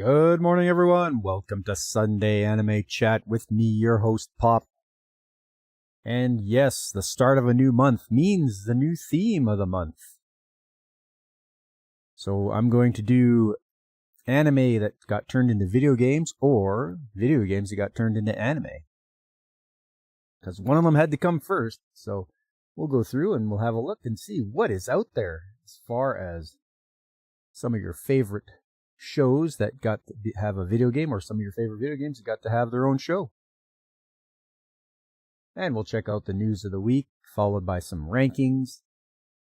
Good morning, everyone. Welcome to Sunday Anime Chat with me, your host, Pop. And yes, the start of a new month means the new theme of the month. So I'm going to do anime that got turned into video games or video games that got turned into anime. Because one of them had to come first. So we'll go through and we'll have a look and see what is out there as far as some of your favorite shows that got to have a video game, or some of your favorite video games that got to have their own show. And we'll check out the news of the week, followed by some rankings.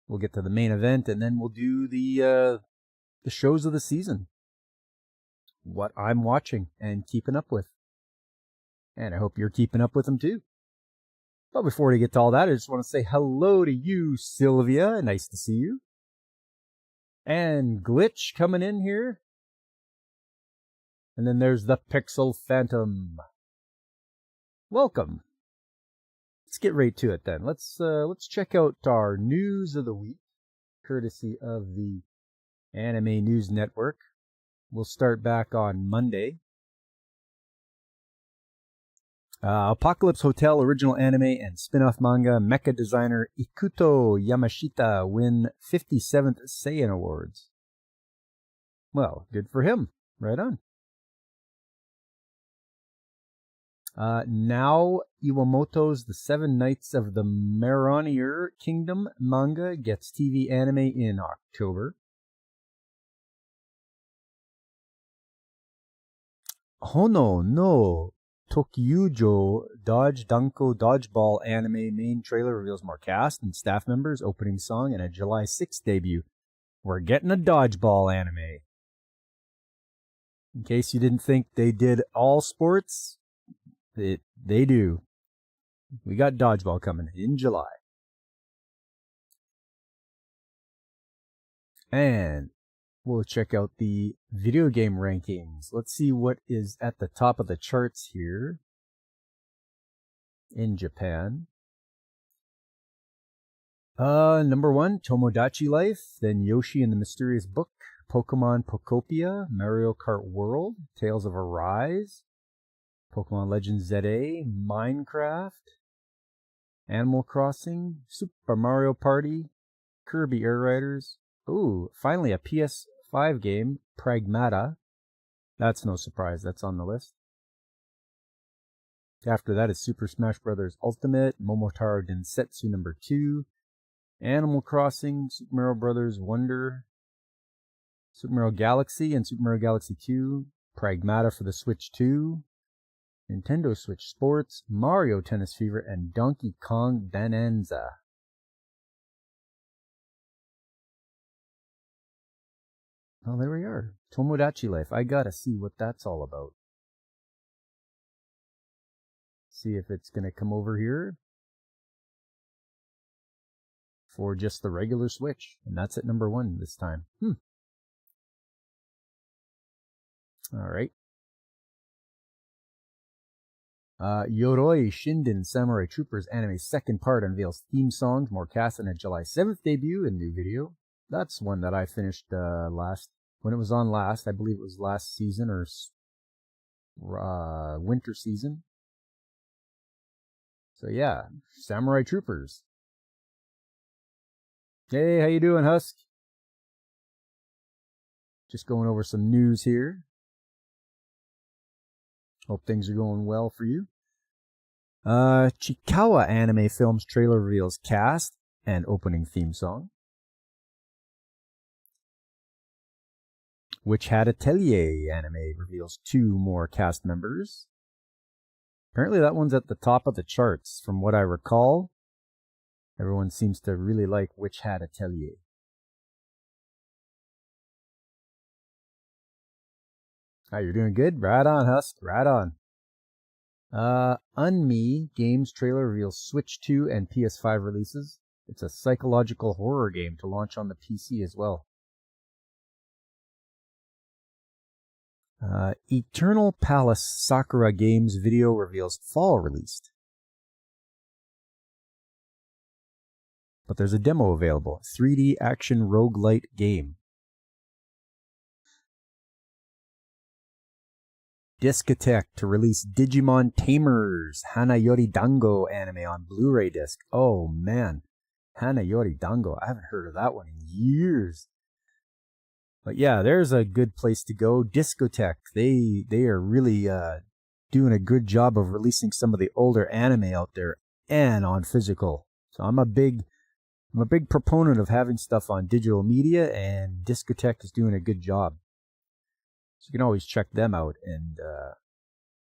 We'll get to the main event, and then we'll do the shows of the season. What I'm watching and keeping up with. And I hope you're keeping up with them too. But before we get to all that, I just want to say hello to you, Sylvia. Nice to see you. And Glitch coming in here. And then there's the Pixel Phantom. Welcome. Let's get right to it then. Let's check out our news of the week, courtesy of the Anime News Network. We'll start back on Monday. Apocalypse Hotel original anime and spin-off manga mecha designer Ikuto Yamashita win 57th Seiun Awards. Well, good for him. Right on. Now Iwamoto's The Seven Knights of the Maronier Kingdom manga gets TV anime in October. Hono no Tokyujo Dodge Danko Dodgeball anime main trailer reveals more cast and staff members, opening song, and a July 6th debut. We're getting a dodgeball anime. In case you didn't think they did all sports, they do. We got dodgeball coming in July. And we'll check out the video game rankings. Let's see what is at the top of the charts here in Japan. Number 1, Tomodachi Life, then Yoshi and the Mysterious Book, Pokemon Pokopia, Mario Kart World, Tales of Arise, Pokemon Legends ZA, Minecraft, Animal Crossing, Super Mario Party, Kirby Air Riders. Ooh, finally a PS5 game, Pragmata. That's no surprise, that's on the list. After that is Super Smash Bros. Ultimate, Momotaro Densetsu number 2, Animal Crossing, Super Mario Bros. Wonder, Super Mario Galaxy and Super Mario Galaxy 2, Pragmata for the Switch 2, Nintendo Switch Sports, Mario Tennis Fever, and Donkey Kong Bonanza. Oh, there we are. Tomodachi Life. I gotta see what that's all about. See if it's gonna come over here for just the regular Switch. And that's at number 1 this time. Alright. Yoroi Shinden Samurai Troopers anime second part unveils theme songs, more cast, and a July 7th debut and new video. That's one that I finished when it was on last. I believe it was last season or winter season. So yeah, Samurai Troopers. Hey, how you doing, Husk? Just going over some news here. Hope things are going well for you. Chikawa anime films trailer reveals cast and opening theme song. Witch Hat Atelier anime reveals 2 more cast members. Apparently that one's at the top of the charts. From what I recall, everyone seems to really like Witch Hat Atelier. Ah, you're doing good? Right on, Husk. Right on. Unme Games trailer reveals Switch 2 and PS5 releases. It's a psychological horror game to launch on the PC as well. Eternal Palace Sakura Games video reveals fall released. But there's a demo available. 3D action roguelite game. Discotech to release Digimon Tamers Hanayori Dango anime on Blu-ray disc. Oh man, Hanayori Dango. I haven't heard of that one in years. But yeah, there's a good place to go. Discotech. They are really doing a good job of releasing some of the older anime out there and on physical. So I'm a big proponent of having stuff on digital media, and Discotech is doing a good job. So you can always check them out and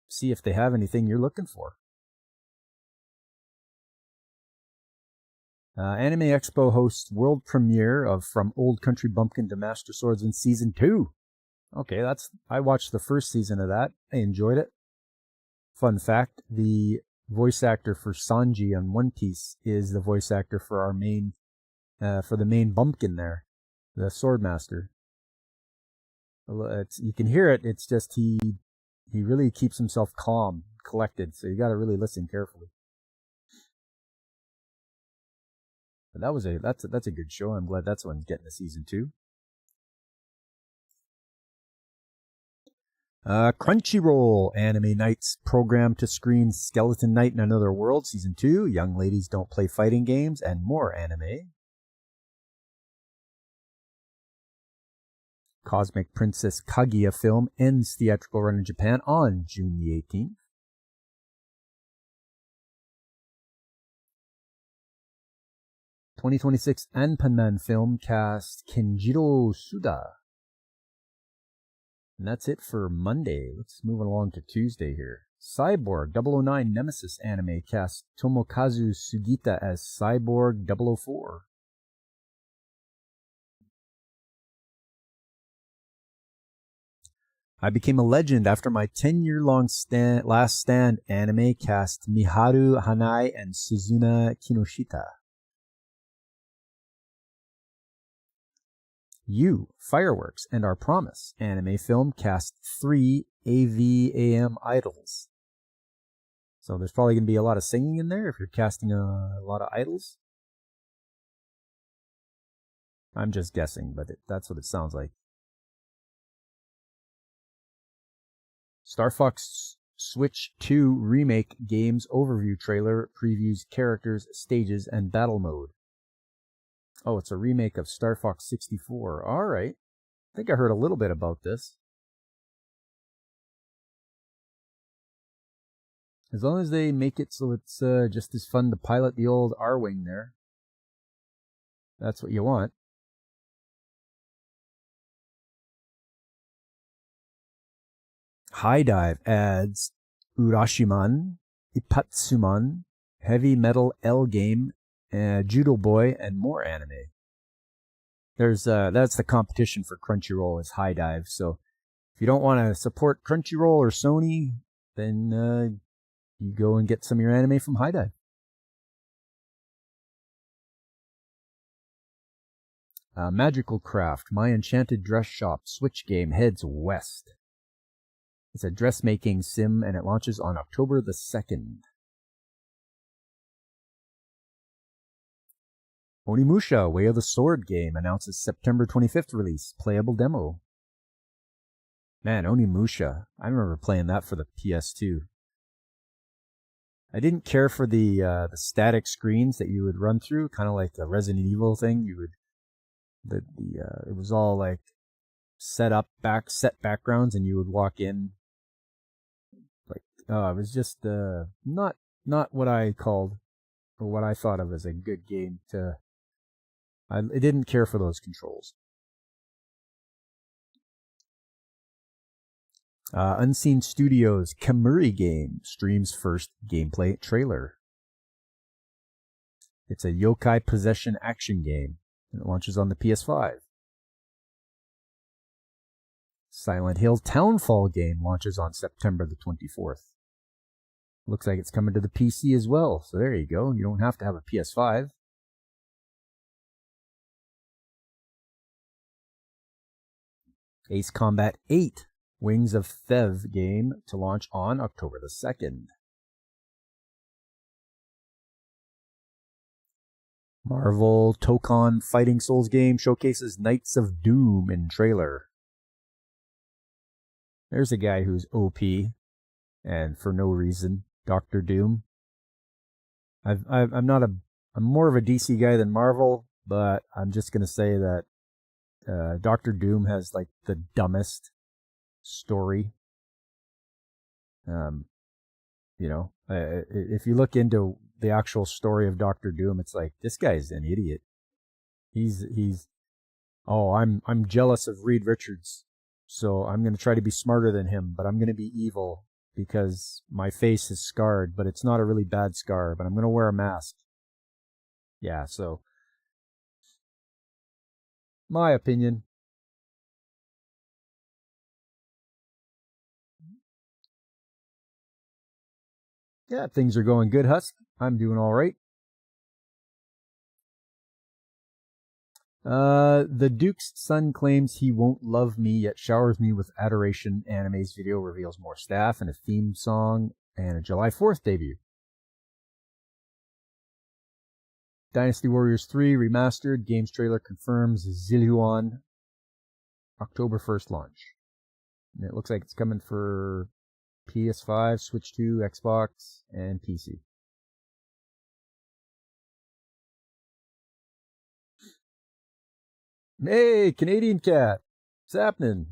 see if they have anything you're looking for. Anime Expo hosts world premiere of From Old Country Bumpkin to Master Swordsman Season 2. Okay, I watched the first season of that. I enjoyed it. Fun fact, the voice actor for Sanji on One Piece is the voice actor for our main, for the main bumpkin there, the Swordmaster. You can hear it. It's just he really keeps himself calm, collected. So you got to really listen carefully. But that's a good show. I'm glad that's one's getting a season 2. Crunchyroll Anime Nights program to screen Skeleton Knight in Another World Season 2, Young Ladies Don't Play Fighting Games, and more anime. Cosmic Princess Kaguya film ends theatrical run in Japan on June the 18th. ...2026 Anpanman film cast Kenjiro Suda. And that's it for Monday. Let's move along to Tuesday here. Cyborg 009 Nemesis anime cast Tomokazu Sugita as Cyborg 004. I Became a Legend After My 10-year-long last stand anime cast Miharu Hanai and Suzuna Kinoshita. You, Fireworks, and Our Promise anime film cast 3 AVAM idols. So there's probably going to be a lot of singing in there if you're casting a lot of idols. I'm just guessing, but that's what it sounds like. Star Fox Switch 2 Remake Games Overview Trailer previews characters, stages, and battle mode. Oh, it's a remake of Star Fox 64. All right. I think I heard a little bit about this. As long as they make it so it's just as fun to pilot the old R-Wing there. That's what you want. High Dive adds Urashiman, Ipatsuman, Heavy Metal L Game, Judo Boy, and more anime. That's the competition for Crunchyroll is High Dive. So if you don't want to support Crunchyroll or Sony, then you go and get some of your anime from High Dive. Magical Craft, My Enchanted Dress Shop Switch game heads west. It's a dressmaking sim and it launches on October the 2nd. Onimusha, Way of the Sword game announces September 25th release, playable demo. Man, Onimusha, I remember playing that for the PS2. I didn't care for the static screens that you would run through, kind of like the Resident Evil thing. It was all like set backgrounds, and you would walk in. Like, it was just not what I called or what I thought of as a good game. I didn't care for those controls. Unseen Studios' Kamuri game streams first gameplay trailer. It's a yokai possession action game. And it launches on the PS5. Silent Hill Townfall game launches on September the 24th. Looks like it's coming to the PC as well. So there you go. You don't have to have a PS5. Ace Combat 8 Wings of Thev game to launch on October the 2nd. Marvel Tokon Fighting Souls game showcases Knights of Doom in trailer. There's a guy who's OP, and for no reason, Doctor Doom. I'm not a I'm more of a DC guy than Marvel, but I'm just gonna say that Doctor Doom has like the dumbest story. If you look into the actual story of Doctor Doom, it's like this guy's an idiot. He's oh, I'm jealous of Reed Richards, so I'm gonna try to be smarter than him, but I'm gonna be evil because my face is scarred, but it's not a really bad scar, but I'm gonna wear a mask. Yeah, so my opinion. Yeah, things are going good, Husk. I'm doing all right. The Duke's son claims he won't love me, yet showers me with adoration. Anime's video reveals more staff and a theme song and a July 4th debut. Dynasty Warriors 3 remastered. Games trailer confirms Zilhuan October 1st launch. And it looks like it's coming for PS5, Switch 2, Xbox, and PC. Hey, Canadian Cat! What's happening?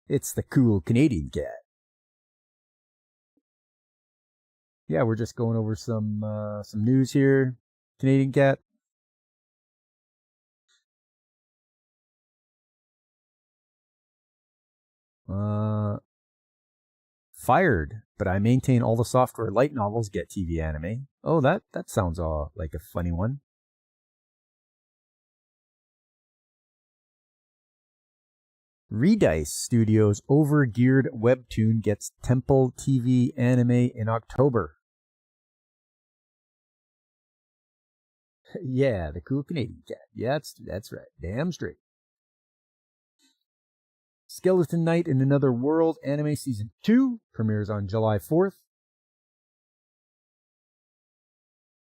It's the cool Canadian Cat. Yeah, we're just going over some news here. Canadian Cat. Fired, but I maintain all the software light novels get TV anime. Oh, that sounds like a funny one. Redice Studios' overgeared webtoon gets Temple TV anime in October. Yeah, the cool Canadian Cat. Yeah, that's right. Damn straight. Skeleton Knight in Another World anime season 2 premieres on July 4th.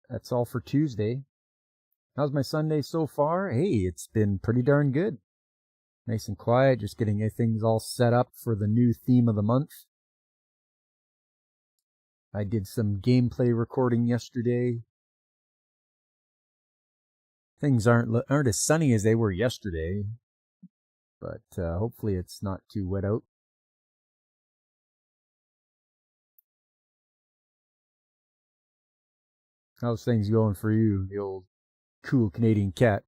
That's all for Tuesday. How's my Sunday so far? Hey, it's been pretty darn good. Nice and quiet, just getting things all set up for the new theme of the month. I did some gameplay recording yesterday. Things aren't as sunny as they were yesterday, but hopefully it's not too wet out. How's things going for you, the old cool Canadian Cat?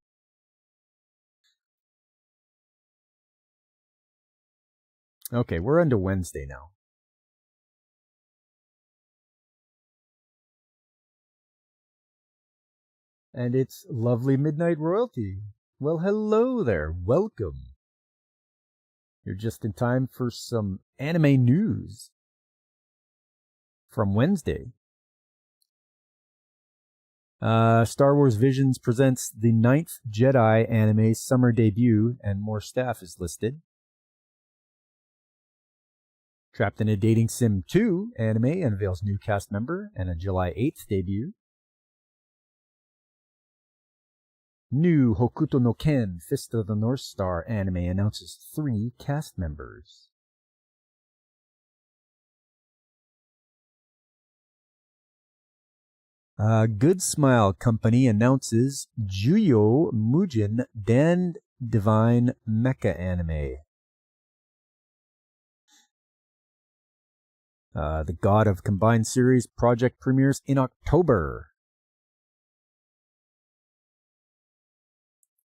Okay, we're into Wednesday now. And it's lovely Midnight Royalty. Well, hello there. Welcome. You're just in time for some anime news from Wednesday. Star Wars Visions presents the 9th Jedi anime summer debut, and more staff is listed. Trapped in a Dating Sim 2 anime unveils new cast member and a July 8th debut. New Hokuto no Ken Fist of the North Star anime announces 3 cast members. Good Smile Company announces Juyo Mujin Dan Divine Mecha Anime. The God of Combined Series project premieres in October.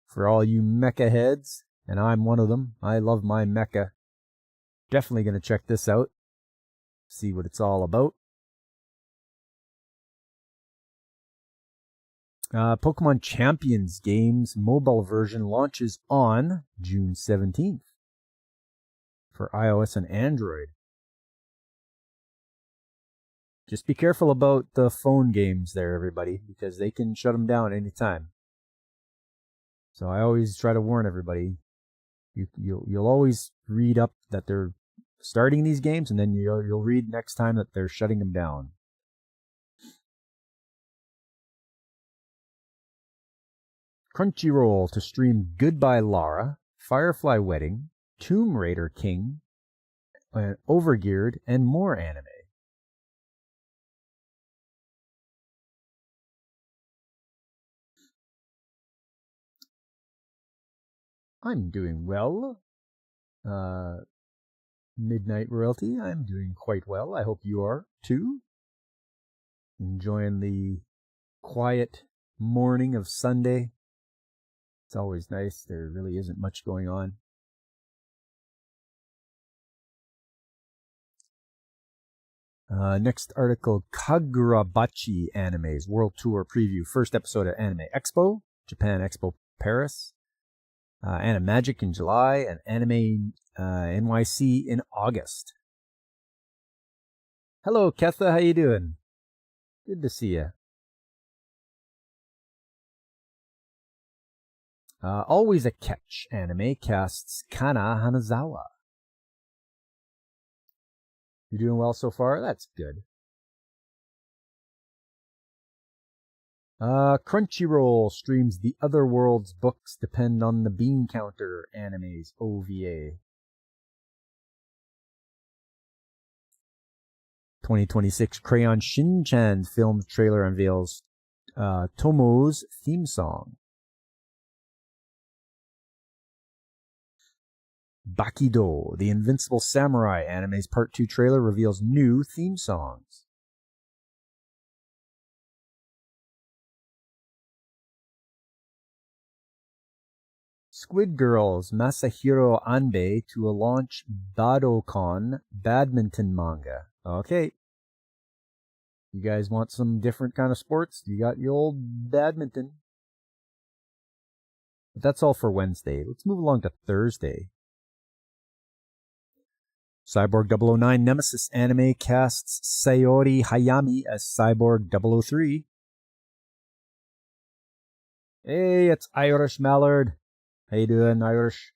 For all you mecha heads, and I'm one of them, I love my mecha. Definitely going to check this out, see what it's all about. Pokemon Champions game's mobile version launches on June 17th for iOS and Android. Just be careful about the phone games there, everybody, because they can shut them down anytime. So I always try to warn everybody. You'll always read up that they're starting these games, and then you'll read next time that they're shutting them down. Crunchyroll to stream Goodbye Lara, Firefly Wedding, Tomb Raider King, Overgeared, and more anime. I'm doing well. Midnight Royalty, I'm doing quite well. I hope you are too. Enjoying the quiet morning of Sunday. It's always nice. There really isn't much going on. Next article, Kagurabachi Animes World Tour Preview. First episode at Anime Expo, Japan Expo Paris. Animagic in July, and Anime NYC in August. Hello, Ketha. How you doing? Good to see you. Always a Catch Anime casts Kana Hanazawa. You doing well so far? That's good. Crunchyroll streams The Other World's Books Depend on the Bean Counter Animes OVA. 2026 Crayon Shin-Chan film trailer unveils Tomo's theme song. Bakido, the Invincible Samurai anime's Part 2 trailer reveals new theme songs. Squid Girls Masahiro Anbei to launch Badokon badminton manga. Okay. You guys want some different kind of sports? You got your old badminton. But that's all for Wednesday. Let's move along to Thursday. Cyborg 009 Nemesis anime casts Sayori Hayami as Cyborg 003. Hey, it's Irish Mallard. How you doing, Irish?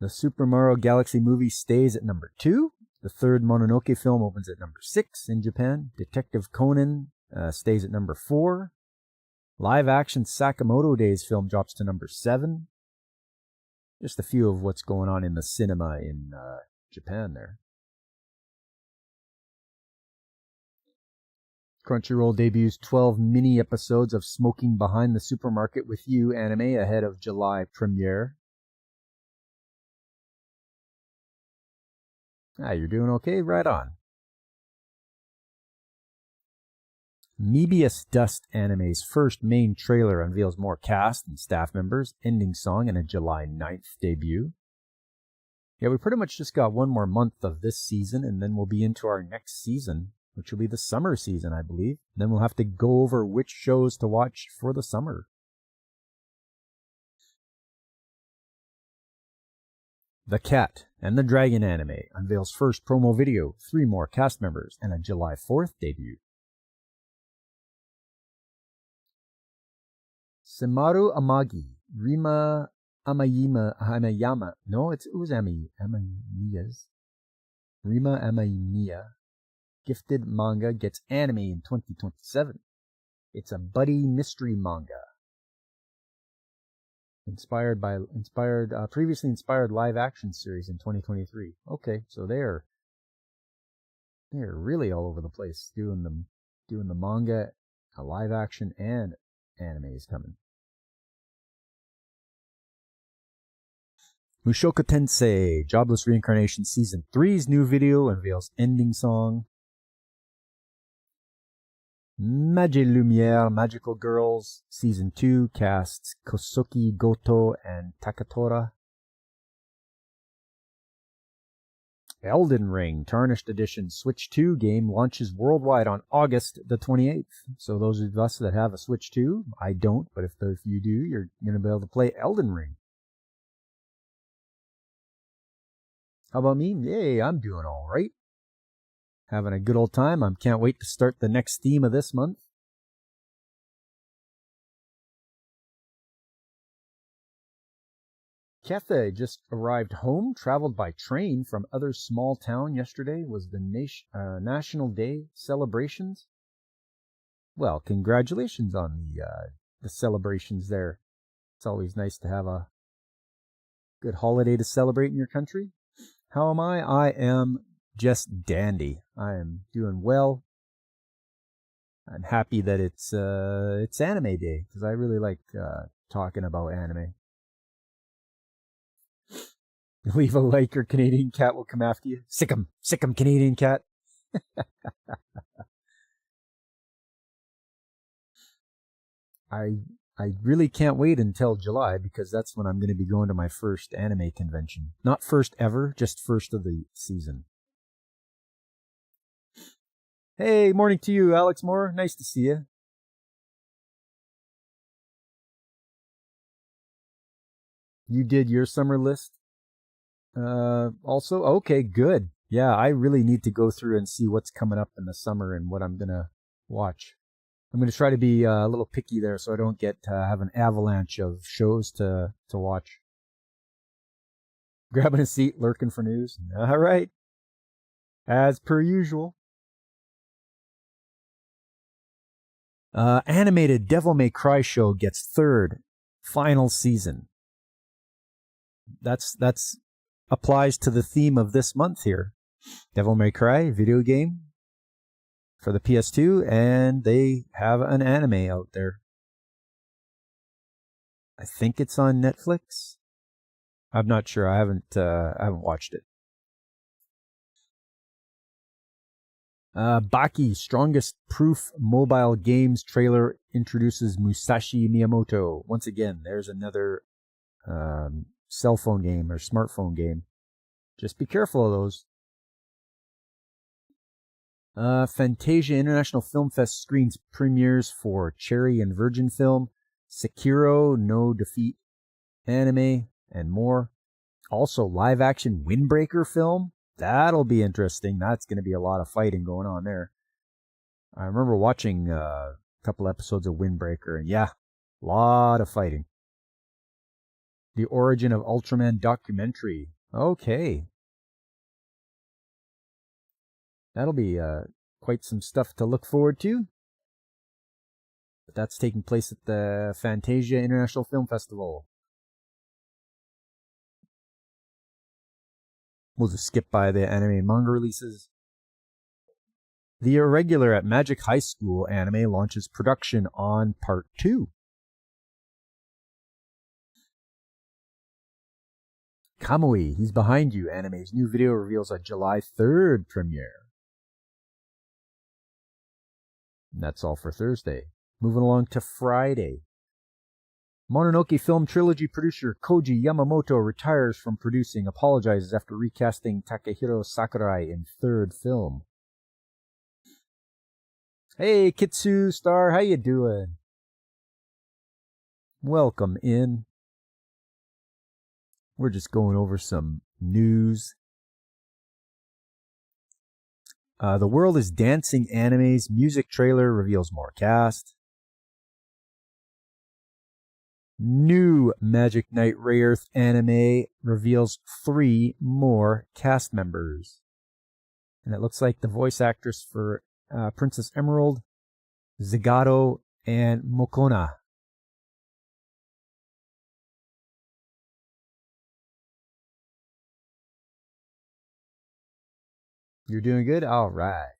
The Super Mario Galaxy movie stays at number 2. The third Mononoke film opens at number 6 in Japan. Detective Conan stays at number 4. Live-action Sakamoto Days film drops to number 7. Just a few of what's going on in the cinema in Japan there. Crunchyroll debuts 12 mini episodes of Smoking Behind the Supermarket with You anime ahead of July premiere. You're doing okay? Right on. Mebius Dust anime's first main trailer unveils more cast and staff members, ending song, and a July 9th debut. Yeah, we pretty much just got one more month of this season, and then we'll be into our next season, which will be the summer season, I believe. Then we'll have to go over which shows to watch for the summer. The Cat and the Dragon anime unveils first promo video, 3 more cast members, and a July 4th debut. Semaru Amagi, Rima Amayama. No, it was Amamiya's. Rima Amamiya. Gifted manga gets anime in 2027. It's a buddy mystery manga. Previously inspired live action series in 2023. Okay, so they're really all over the place doing the manga, live action, and anime is coming. Mushoku Tensei Jobless Reincarnation Season 3's new video unveils ending song. Magie Lumiere Magical Girls Season 2 casts Kosuki Goto and Takatora. Elden Ring Tarnished Edition Switch 2 game launches worldwide on August the 28th. So those of us that have a Switch 2, I don't, but if you do, you're going to be able to play Elden Ring. How about me? Yay, I'm doing all right. Having a good old time. I can't wait to start the next theme of this month. Cathay just arrived home, traveled by train from other small town yesterday. Was the National Day celebrations. Well, congratulations on the celebrations there. It's always nice to have a Good holiday to celebrate in your country. How am I? I am just dandy. I am doing well. I'm happy that it's anime day because I really like talking about anime. Leave a like or Canadian cat will come after you. Sick 'em, Canadian cat. I really can't wait until July because that's when I'm going to be going to my first anime convention. Not first ever, just first of the season. Hey, morning to you, Alex Moore. Nice to see you. You did your summer list? Also? Okay, good. Yeah, I really need to go through and see what's coming up in the summer and what I'm going to watch. I'm going to try to be a little picky there so I don't have an avalanche of shows to watch. Grabbing a seat, lurking for news. All right. As per usual. Animated Devil May Cry show gets third final season. That's applies to the theme of this month here. Devil May Cry video game for the PS2, and they have an anime out there. I think it's on Netflix. I'm not sure. I haven't watched it. Baki Strongest Proof mobile games trailer introduces Musashi Miyamoto. Once again, there's another cell phone game or smartphone game. Just be careful of those. Fantasia International Film Fest screens premieres for Cherry and Virgin Film, Sekiro No Defeat anime, and more. Also, live-action Windbreaker film. That'll be interesting. That's going to be a lot of fighting going on there. I remember watching a couple episodes of Windbreaker, and yeah, a lot of fighting. The Origin of Ultraman documentary. Okay. That'll be quite some stuff to look forward to. But that's taking place at the Fantasia International Film Festival. We'll just skip by the anime and manga releases. The Irregular at Magic High School anime launches production on Part 2. Kamui, He's Behind You anime's new video reveals a July 3rd premiere. And that's all for Thursday. Moving along to Friday. Mononoke film trilogy producer Koji Yamamoto retires from producing, apologizes after recasting Takehiro Sakurai in third film. Hey, Kitsu Star, how you doing? Welcome in. We're just going over some news. The World is Dancing anime's music trailer reveals more cast. New Magic Knight Rayearth anime reveals 3 more cast members. And it looks like the voice actress for Princess Emerald, Zagato, and Mokona. You're doing good? All right.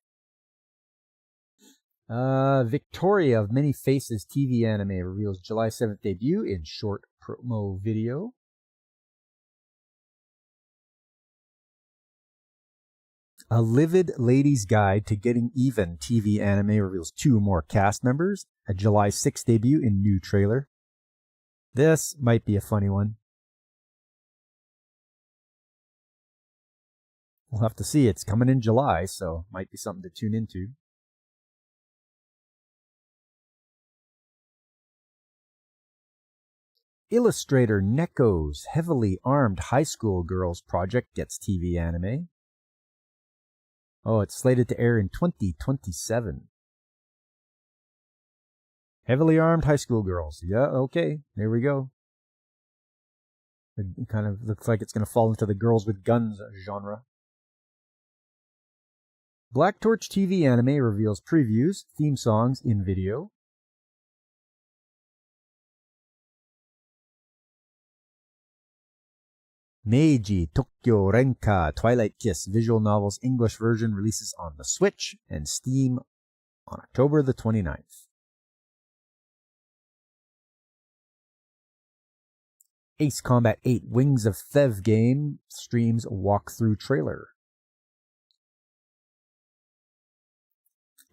Victoria of Many Faces TV anime reveals July 7th debut in short promo video. A Livid Lady's Guide to Getting Even TV anime reveals 2 more cast members. A July 6th debut in new trailer. This might be a funny one. We'll have to see. It's coming in July, so might be something to tune into. Illustrator Neko's Heavily Armed High School Girls project gets TV anime. Oh, it's slated to air in 2027. Heavily Armed High School Girls. Yeah, okay. There we go. It kind of looks like it's going to fall into the girls with guns genre. Black Torch TV anime reveals previews, theme songs in video. Meiji Tokyo Renka Twilight Kiss visual novels English version releases on the Switch and Steam on October the 29th. Ace Combat 8 Wings of Thev game streams walkthrough trailer.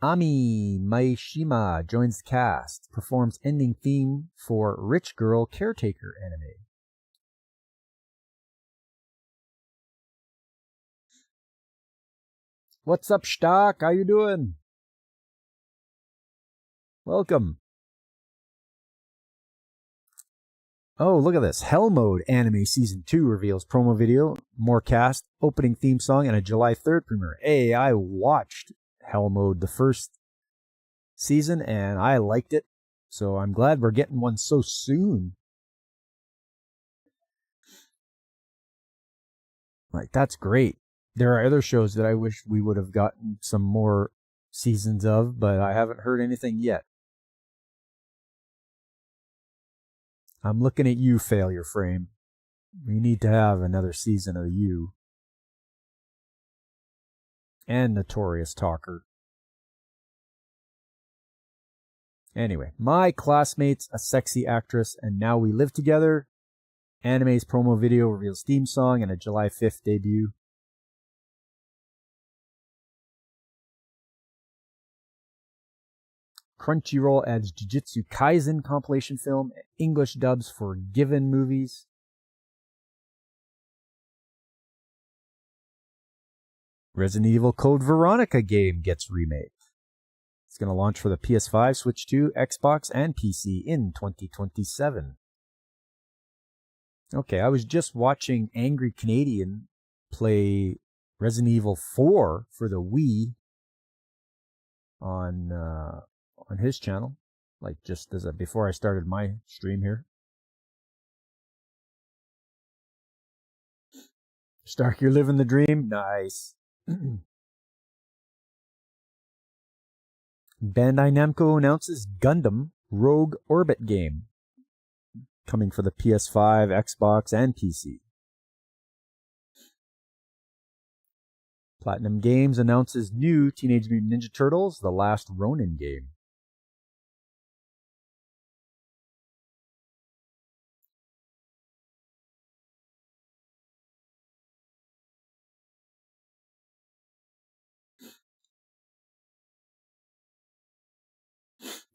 Ami Maishima joins the cast, performs ending theme for Rich Girl Caretaker anime. What's up, Stock? How you doing? Welcome. Oh, look at this. Hell Mode Anime Season 2 reveals promo video, more cast, opening theme song, and a July 3rd premiere. Hey, I watched Hell Mode the first season, and I liked it. So I'm glad we're getting one so soon. Like, that's great. There are other shows that I wish we would have gotten some more seasons of, but I haven't heard anything yet. I'm looking at you, Failure Frame. We need to have another season of you. And Notorious Talker. Anyway, My Classmate's a Sexy Actress, and Now We Live Together. Anime's promo video reveals theme song and a July 5th debut. Crunchyroll adds Jujutsu Kaisen compilation film, English dubs for Given movies. Resident Evil Code Veronica game gets remade. It's going to launch for the PS5, Switch 2, Xbox, and PC in 2027. Okay, I was just watching Angry Canadian play Resident Evil 4 for the Wii on his channel, like just as before I started my stream here. Stark, you're living the dream? Nice. Bandai Namco announces Gundam Rogue Orbit game coming for the PS5, Xbox, and PC. Platinum Games announces new Teenage Mutant Ninja Turtles The Last Ronin game.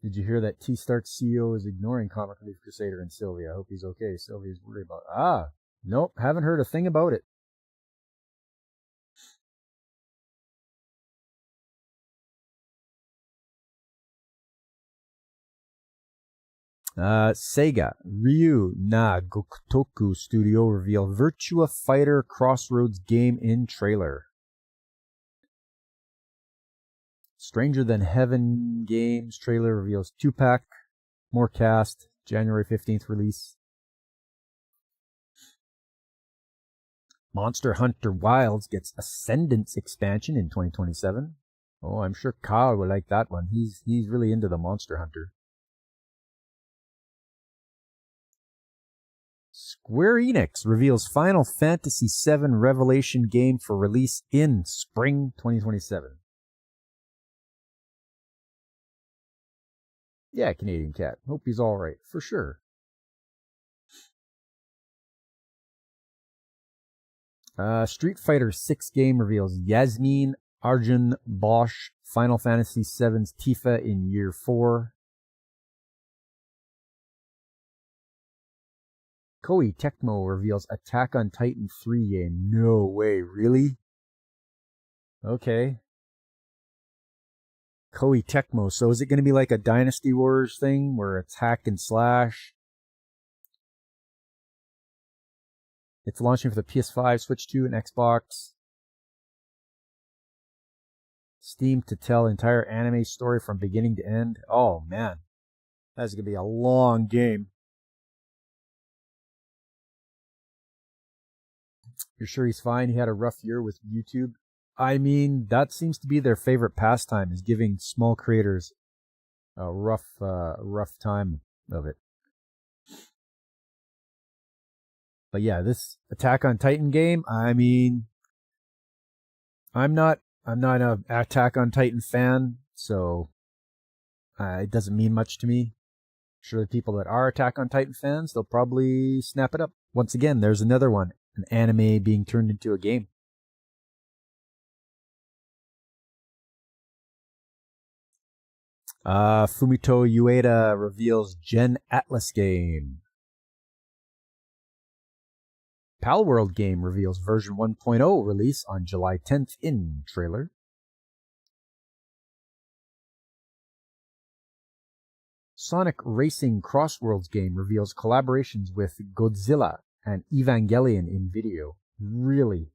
Did you hear that T-Start's CEO is ignoring Comic Relief Crusader and Sylvia? I hope he's okay. Sylvia's worried about... Nope, haven't heard a thing about it. Sega, Ryu na Gotoku Studio reveal Virtua Fighter Crossroads game in trailer. Stranger Than Heaven Games trailer reveals 2-pack, more cast, January 15th release. Monster Hunter Wilds gets Ascendance expansion in 2027. Oh, I'm sure Kyle would like that one. He's really into the Monster Hunter. Square Enix reveals Final Fantasy VII Revelation game for release in spring 2027. Yeah, Canadian Cat. Hope he's all right, for sure. Street Fighter 6 game reveals Yasmin Arjun Bosch Final Fantasy VII's Tifa in Year 4. Koei Tecmo reveals Attack on Titan 3 game. No way, really? Okay. Koei Tecmo. So is it going to be like a Dynasty Wars thing where it's hack and slash? It's launching for the PS5, Switch 2, and Xbox. Steam to tell entire anime story from beginning to end. Oh, man. That's going to be a long game. You're sure he's fine? He had a rough year with YouTube. I mean, that seems to be their favorite pastime, is giving small creators a rough, rough time of it. But yeah, this Attack on Titan game, I mean, I'm not a Attack on Titan fan, so it doesn't mean much to me. I'm sure the people that are Attack on Titan fans, they'll probably snap it up. Once again, there's another one, an anime being turned into a game. Fumito Ueda reveals Gen Atlas game. Palworld game reveals version 1.0 release on July 10th in trailer. Sonic Racing Crossworlds game reveals collaborations with Godzilla and Evangelion in video. Really?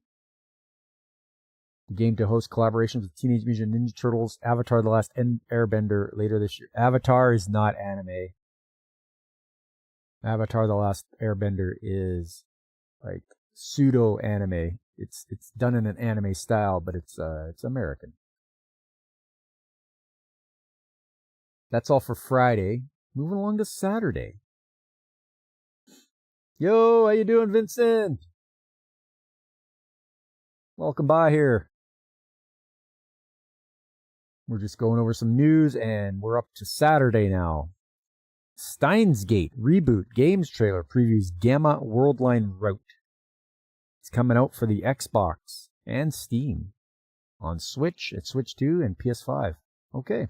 The game to host collaborations with Teenage Mutant Ninja Turtles, Avatar: The Last Airbender later this year. Avatar is not anime. Avatar: The Last Airbender is like pseudo anime. It's done in an anime style, but it's American. That's all for Friday. Moving along to Saturday. Yo, how you doing, Vincent? Welcome by here. We're just going over some news, and we're up to Saturday now. Steins Gate reboot games trailer previews Gamma Worldline Route. It's coming out for the Xbox and Steam. On Switch, at Switch 2 and PS5. Okay.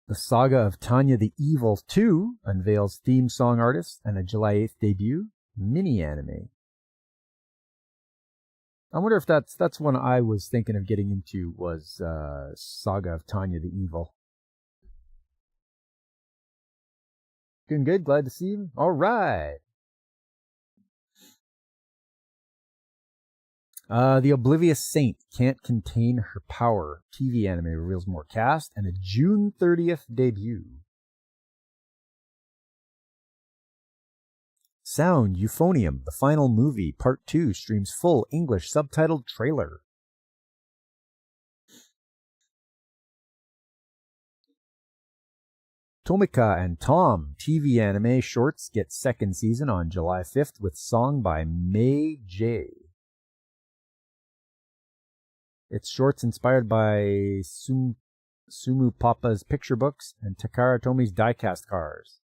The Saga of Tanya the Evil 2 unveils theme song artist and a July 8th debut mini-anime. I wonder if that's one I was thinking of getting into, was Saga of Tanya the Evil. Doing good, glad to see you. All right. The Oblivious Saint Can't Contain Her Power TV anime reveals more cast and a June 30th debut. Sound Euphonium, the final movie, Part 2, streams full English subtitled trailer. Tomika and Tom TV anime shorts get second season on July 5th with song by May J. It's shorts inspired by Sumu Papa's picture books and Takara Tomi's diecast cars.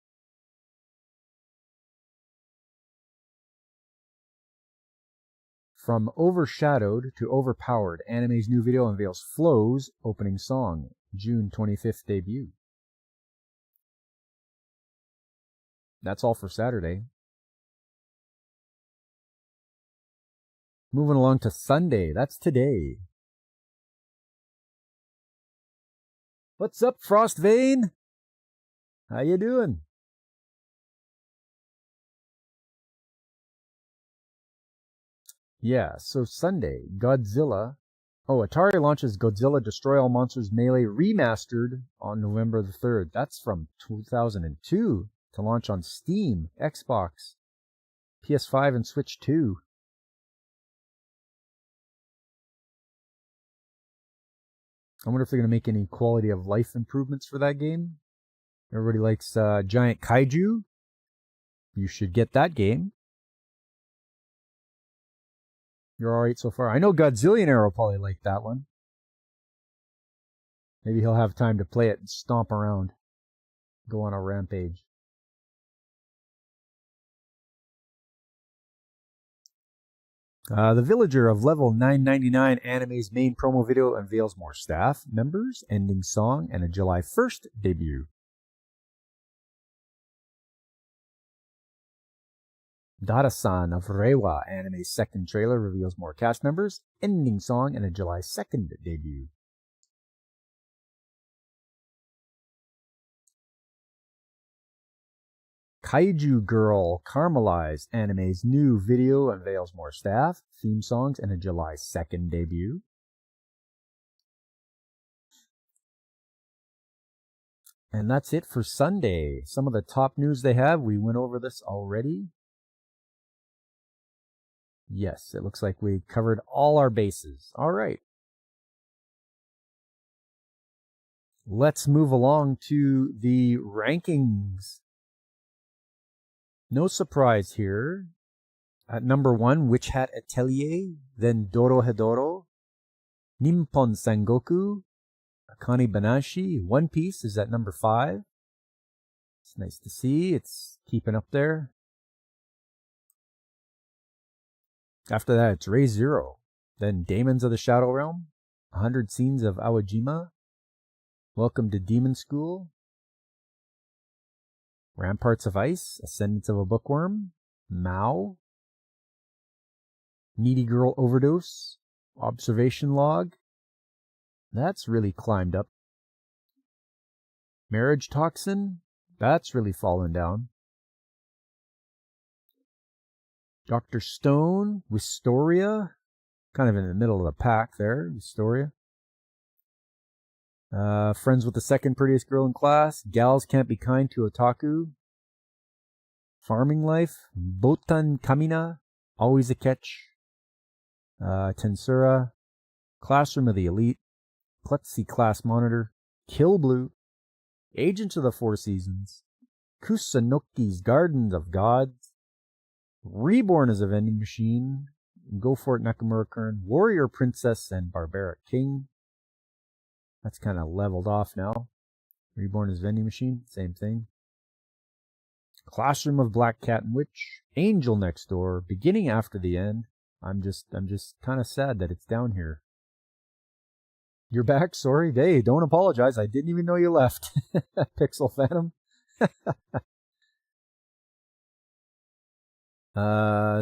From Overshadowed to Overpowered, anime's new video unveils Flow's opening song, June 25th debut. That's all for Saturday. Moving along to Sunday, that's today. What's up, Frostvane? How you doing? Yeah, so Sunday, Godzilla. Oh, Atari launches Godzilla Destroy All Monsters Melee Remastered on November the 3rd. That's from 2002 to launch on Steam, Xbox, PS5, and Switch 2. I wonder if they're going to make any quality of life improvements for that game. Everybody likes Giant Kaiju. You should get that game. You're alright so far. I know Godzillionaire will probably like that one. Maybe he'll have time to play it and stomp around. Go on a rampage. The Villager of Level 999 anime's main promo video unveils more staff members, ending song, and a July 1st debut. Dada-san of Reiwa anime's second trailer reveals more cast members, ending song, and a July 2nd debut. Kaiju Girl Caramelize anime's new video unveils more staff, theme songs, and a July 2nd debut. And that's it for Sunday. Some of the top news they have, we went over this already. Yes, it looks like we covered all our bases. All right. Let's move along to the rankings. No surprise here. At number 1, Witch Hat Atelier, then Dorohedoro, Nippon Sengoku, Akane Banashi, One Piece is at number 5. It's nice to see. It's keeping up there. After that, it's Ray Zero. Then Demons of the Shadow Realm, 100 Scenes of Awajima, Welcome to Demon School, Ramparts of Ice, Ascendance of a Bookworm, Mao, Needy Girl Overdose, Observation Log. That's really climbed up. Marriage Toxin, that's really fallen down. Dr. Stone, Wistoria, kind of in the middle of the pack there, Wistoria. Friends with the Second Prettiest Girl in Class, Gals Can't Be Kind to Otaku, Farming Life, Botan Kamina, Always a Catch, Tensura, Classroom of the Elite, Klutzy Class Monitor, Kill Blue, Agents of the Four Seasons, Kusanoki's Gardens of Gods, Reborn as a Vending Machine, Go For It Nakamura-kun, Warrior Princess and Barbaric King. That's kind of leveled off now. Reborn as Vending Machine, same thing. Classroom of Black Cat and Witch, Angel Next Door, Beginning After the End. I'm just kind of sad that it's down here. You're back? Sorry. Hey, don't apologize. I didn't even know you left. Pixel Phantom.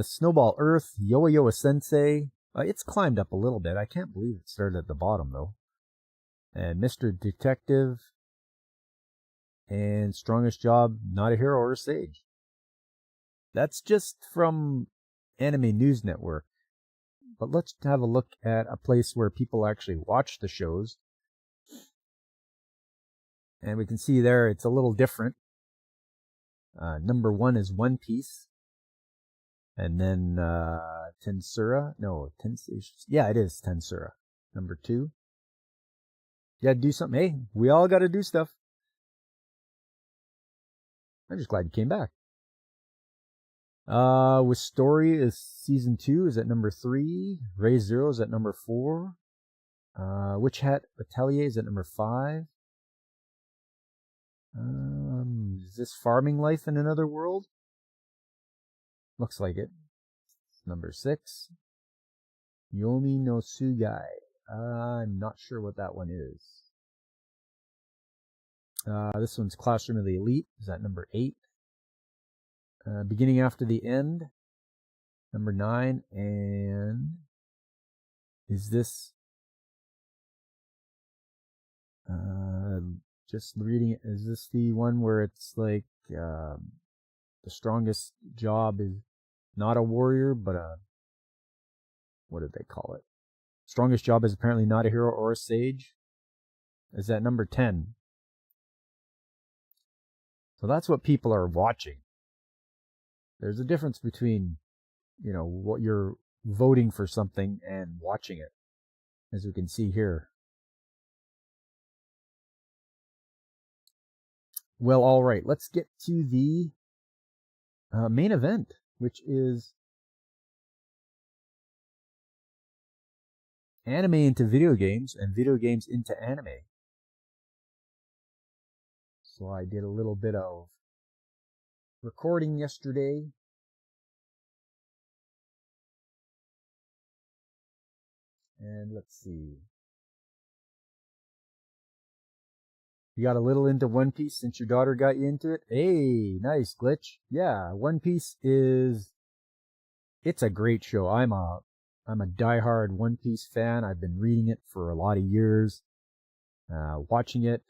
Snowball Earth, Yoa Yoa Sensei. It's climbed up a little bit. I can't believe it started at the bottom, though. And Mr. Detective. And Strongest Job, Not a Hero or a Sage. That's just from Anime News Network. But let's have a look at a place where people actually watch the shows. And we can see there it's a little different. Number 1 is One Piece. And then Tensura. No, yeah, it is Tensura. Number 2. You gotta do something. Hey, we all gotta do stuff. I'm just glad you came back. With Story is season 2 is at number 3. Ray Zero is at number 4. Witch Hat Atelier is at number 5. Is this Farming Life in Another World? Looks like it. Number 6. Yomi no Sugai. I'm not sure what that one is. This one's Classroom of the Elite is at number 8. Beginning After the End, number 9. And is this just reading it? Is this the one where it's like the strongest job is not a warrior, but what did they call it? Strongest job is apparently not a hero or a sage. Is that number 10? So that's what people are watching. There's a difference between, what you're voting for something and watching it, as we can see here. Well, all right, let's get to the main event, which is anime into video games and video games into anime. So I did a little bit of recording yesterday. And let's see. You got a little into One Piece since your daughter got you into it? Hey, nice, Glitch. Yeah, One Piece it's a great show. I'm a diehard One Piece fan. I've been reading it for a lot of years, watching it.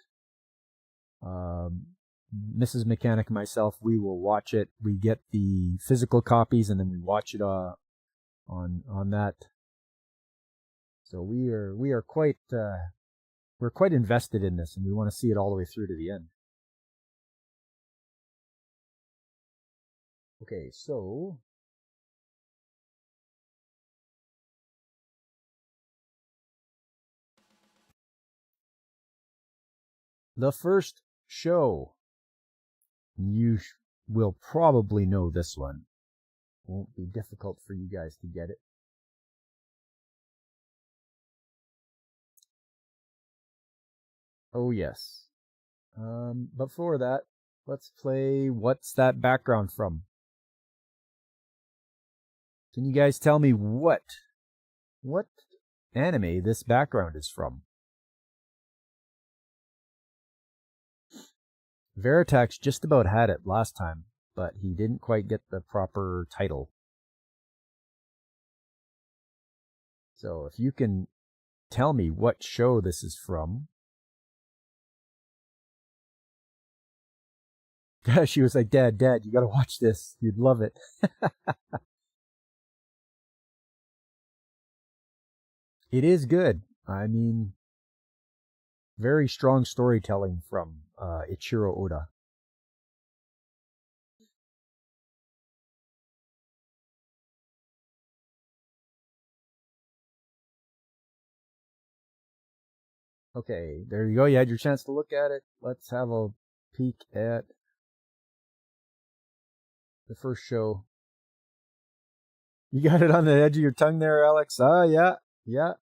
Mrs. Mechanic and myself, we will watch it. We get the physical copies and then we watch it on that. So we are quite we're quite invested in this, and we want to see it all the way through to the end. Okay, so the first show. You will probably know this one. Won't be difficult for you guys to get it. Oh, yes. Before that, let's play What's That Background From? Can you guys tell me what anime this background is from? Veritax just about had it last time, but he didn't quite get the proper title. So if you can tell me what show this is from. She was like, Dad, you gotta watch this. You'd love it. It is good. I mean, very strong storytelling from Ichiro Oda. Okay, there you go. You had your chance to look at it. Let's have a peek at the first show. You got it on the edge of your tongue there, Alex. Yeah.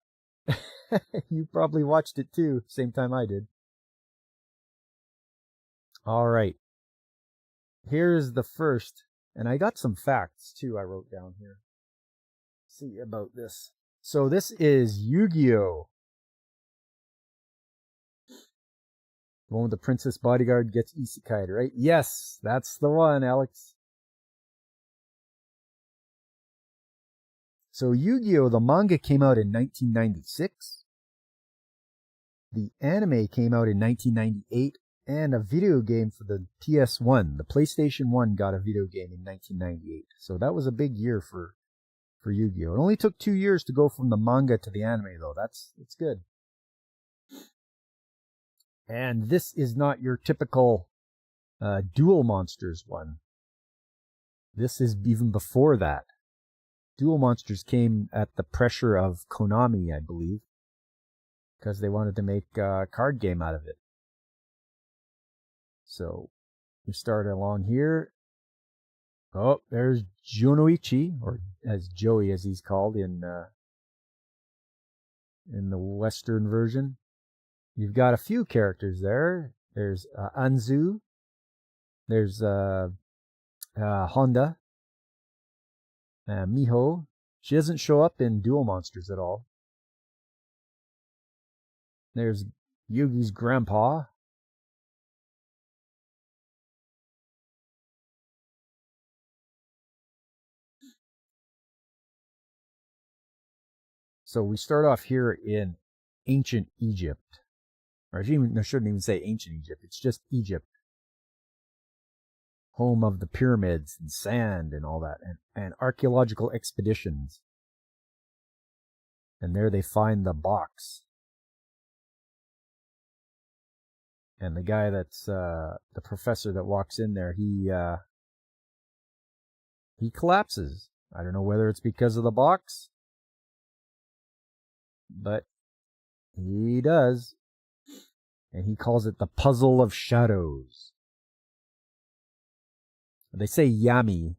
You probably watched it too, same time I did. All right. Here's the first, and I got some facts too I wrote down here. See about this. So this is Yu-Gi-Oh! The one with the princess bodyguard gets isekai'd, right? Yes, that's the one, Alex. So Yu-Gi-Oh! The manga came out in 1996. The anime came out in 1998. And a video game for the PS1. The PlayStation 1 got a video game in 1998. So that was a big year for Yu-Gi-Oh! It only took 2 years to go from the manga to the anime, though. It's good. And this is not your typical Duel Monsters one. This is even before that. Duel Monsters came at the pressure of Konami, I believe, because they wanted to make a card game out of it. So we start along here. Oh, there's Jonoichi, or as Joey as he's called in the Western version. You've got a few characters there. There's Anzu. There's Honda. Miho. She doesn't show up in Duel Monsters at all. There's Yugi's grandpa. So we start off here in ancient Egypt. Or I shouldn't even say ancient Egypt. It's just Egypt. Home of the pyramids and sand and all that. And archaeological expeditions. And there they find the box. And the guy that's the professor that walks in there, he collapses. I don't know whether it's because of the box, but he does. And he calls it the Puzzle of Shadows. They say Yami,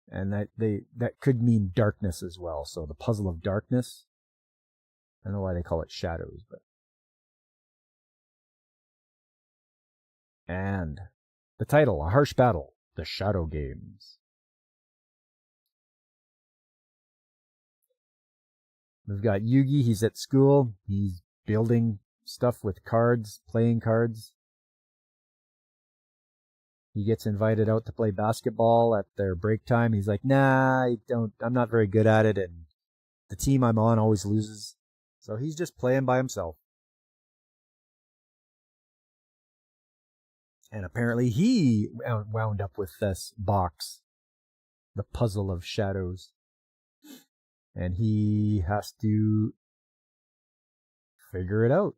and that could mean darkness as well. So the Puzzle of Darkness. I don't know why they call it Shadows, but. And the title, A Harsh Battle, The Shadow Games. We've got Yugi, he's at school. He's building stuff with cards, playing cards. He gets invited out to play basketball at their break time. He's like, nah, I'm not very good at it, and the team I'm on always loses. So he's just playing by himself. And apparently he wound up with this box, the Puzzle of Shadows. And he has to figure it out.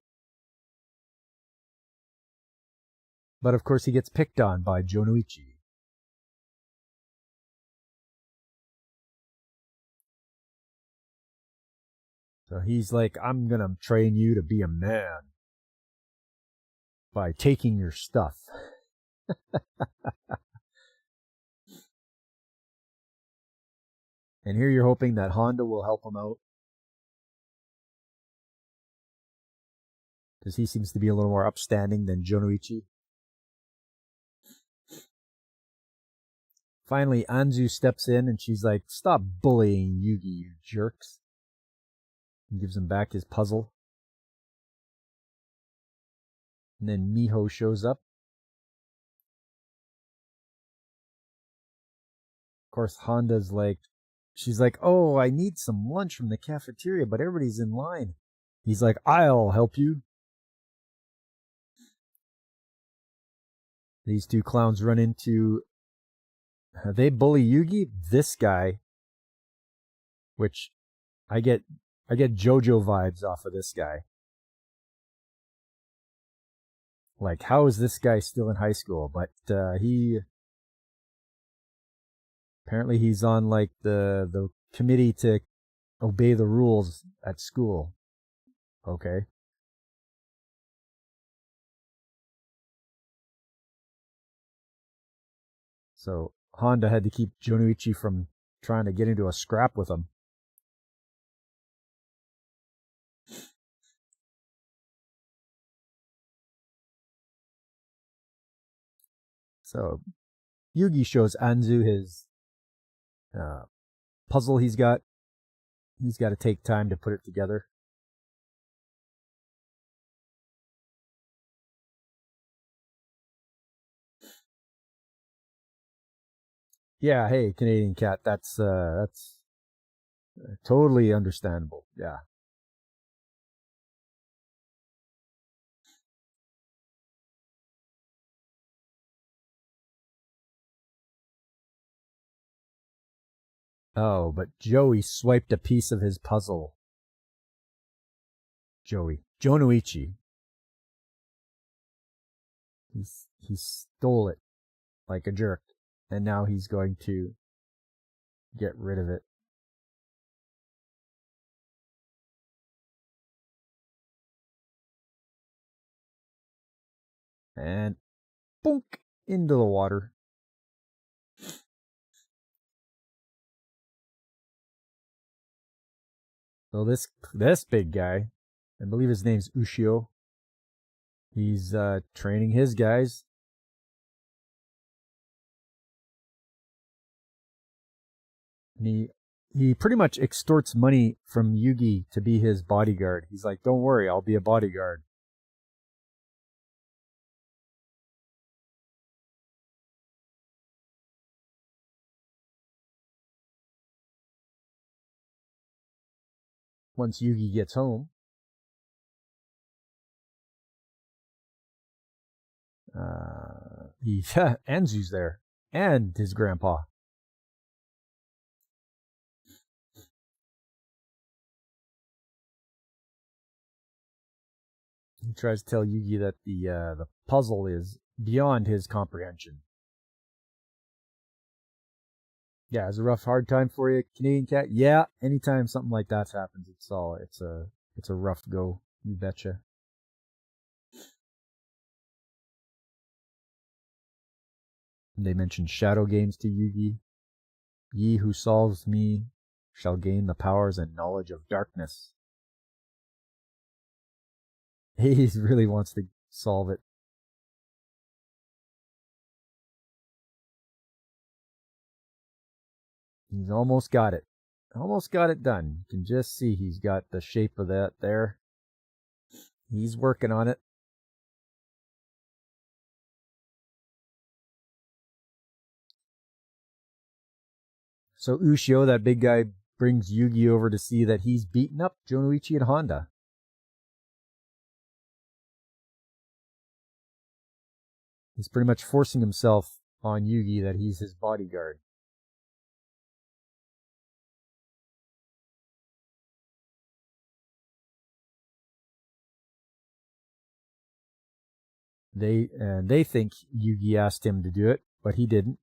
But of course he gets picked on by Jonoichi. So he's like, I'm going to train you to be a man by taking your stuff. And here you're hoping that Honda will help him out, because he seems to be a little more upstanding than Jonoichi. Finally, Anzu steps in and she's like, "Stop bullying Yugi, you jerks." And gives him back his puzzle. And then Miho shows up. Of course, Honda's like, she's like, "Oh, I need some lunch from the cafeteria, but everybody's in line." He's like, "I'll help you." These two clowns run into, they bully Yugi, this guy, which I get JoJo vibes off of this guy. Like, how is this guy still in high school? But he apparently he's on like the committee to obey the rules at school. Okay. So Honda had to keep Jonoichi from trying to get into a scrap with him. So Yugi shows Anzu his puzzle he's got. He's got to take time to put it together. Yeah, hey, Canadian Cat, that's totally understandable. Yeah. Oh, but Joey swiped a piece of his puzzle. Jonoichi. He stole it like a jerk, and now he's going to get rid of it. And boonk into the water. So this big guy, I believe his name's Ushio. He's training his guys. And he pretty much extorts money from Yugi to be his bodyguard. He's like, "Don't worry, I'll be a bodyguard." Once Yugi gets home, Anzu's there, and his grandpa. He tries to tell Yugi that the puzzle is beyond his comprehension. Yeah, it's a rough, hard time for you, Canadian Cat. Yeah, anytime something like that happens, it's a rough go. You betcha. And they mention shadow games to Yugi. "Ye who solves me shall gain the powers and knowledge of darkness." He really wants to solve it. He's almost got it. Almost got it done. You can just see he's got the shape of that there. He's working on it. So Ushio, that big guy, brings Yugi over to see that he's beaten up Jonoichi and Honda. He's pretty much forcing himself on Yugi that he's his bodyguard. They think Yugi asked him to do it, but he didn't.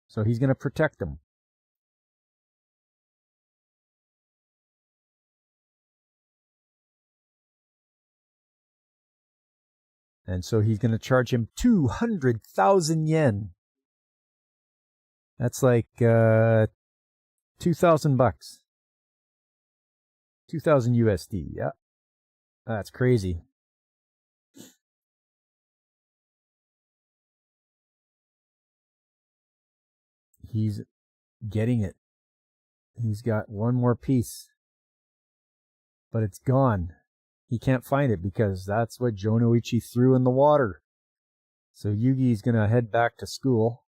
So he's going to protect him. And so he's going to charge him 200,000 yen. That's like $2,000. 2,000 USD. Yeah. That's crazy. He's getting it. He's got one more piece, but it's gone. He can't find it because that's what Jonoichi threw in the water. So Yugi's going to head back to school.